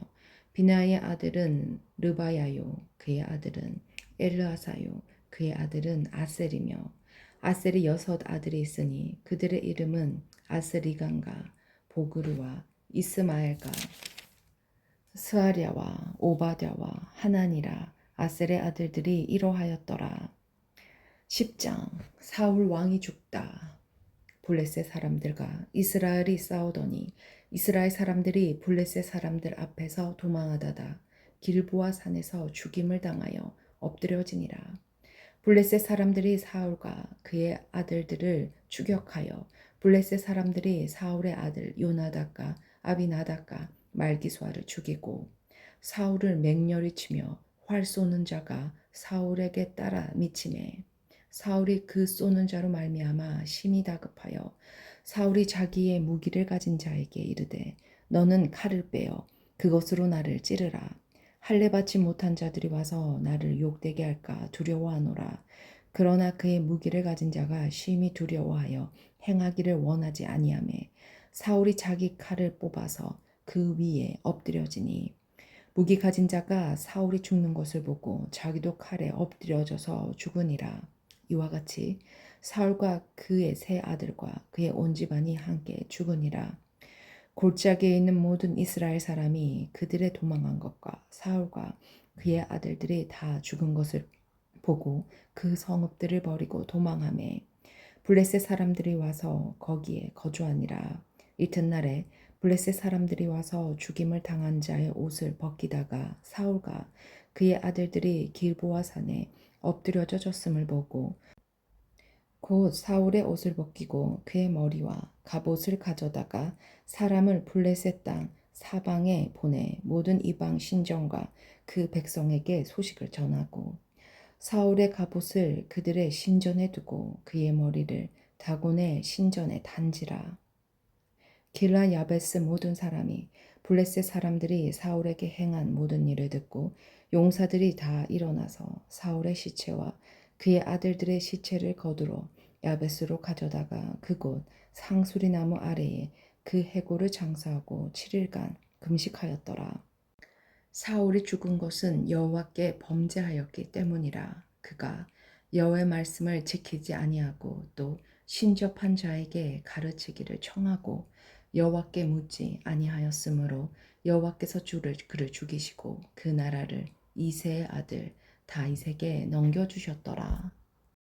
비나의 아들은 르바야요 그의 아들은 엘르아사요 그의 아들은 아셀이며 아셀이 6 아들이 있으니 그들의 이름은 아스리간과 보그르와 이스마엘과 스아랴와 오바댜와 하나니라. 아셀의 아들들이 이러하였더라. 10장 사울 왕이 죽다. 블레셋 사람들과 이스라엘이 싸우더니 이스라엘 사람들이 블레셋 사람들 앞에서 도망하다가 길보아 산에서 죽임을 당하여 엎드려지니라. 블레셋 사람들이 사울과 그의 아들들을 추격하여 블레셋 사람들이 사울의 아들 요나답과 아비나답과 말기수아를 죽이고 사울을 맹렬히 치며 활 쏘는 자가 사울에게 따라 미치매 사울이 그 쏘는 자로 말미암아 심히 다급하여 사울이 자기의 무기를 가진 자에게 이르되 너는 칼을 빼어 그것으로 나를 찌르라. 할례 받지 못한 자들이 와서 나를 욕되게 할까 두려워하노라. 그러나 그의 무기를 가진 자가 심히 두려워하여 행하기를 원하지 아니하매 사울이 자기 칼을 뽑아서 그 위에 엎드려지니 무기 가진 자가 사울이 죽는 것을 보고 자기도 칼에 엎드려져서 죽으니라. 이와 같이 사울과 그의 세 아들과 그의 온 집안이 함께 죽으니라. 골짜기에 있는 모든 이스라엘 사람이 그들의 도망한 것과 사울과 그의 아들들이 다 죽은 것을 보고 그 성읍들을 버리고 도망하매 블레셋 사람들이 와서 거기에 거주하니라. 이튿날에 블레셋 사람들이 와서 죽임을 당한 자의 옷을 벗기다가 사울과 그의 아들들이 길보아 산에 엎드려져 졌음을 보고 곧 사울의 옷을 벗기고 그의 머리와 갑옷을 가져다가 사람을 블레셋 땅 사방에 보내 모든 이방 신정과 그 백성에게 소식을 전하고 사울의 갑옷을 그들의 신전에 두고 그의 머리를 다곤의 신전에 단지라. 길라 야베스 모든 사람이 블레셋 사람들이 사울에게 행한 모든 일을 듣고 용사들이 다 일어나서 사울의 시체와 그의 아들들의 시체를 거두러 야베스로 가져다가 그곳 상수리 나무 아래에 그 해골을 장사하고 7일간 금식하였더라. 사울이 죽은 것은 여호와께 범죄하였기 때문이라. 그가 여호와의 말씀을 지키지 아니하고 또 신접한 자에게 가르치기를 청하고 여호와께 묻지 아니하였으므로 여호와께서 그를 죽이시고 그 나라를 이새의 아들 다윗에게 넘겨주셨더라.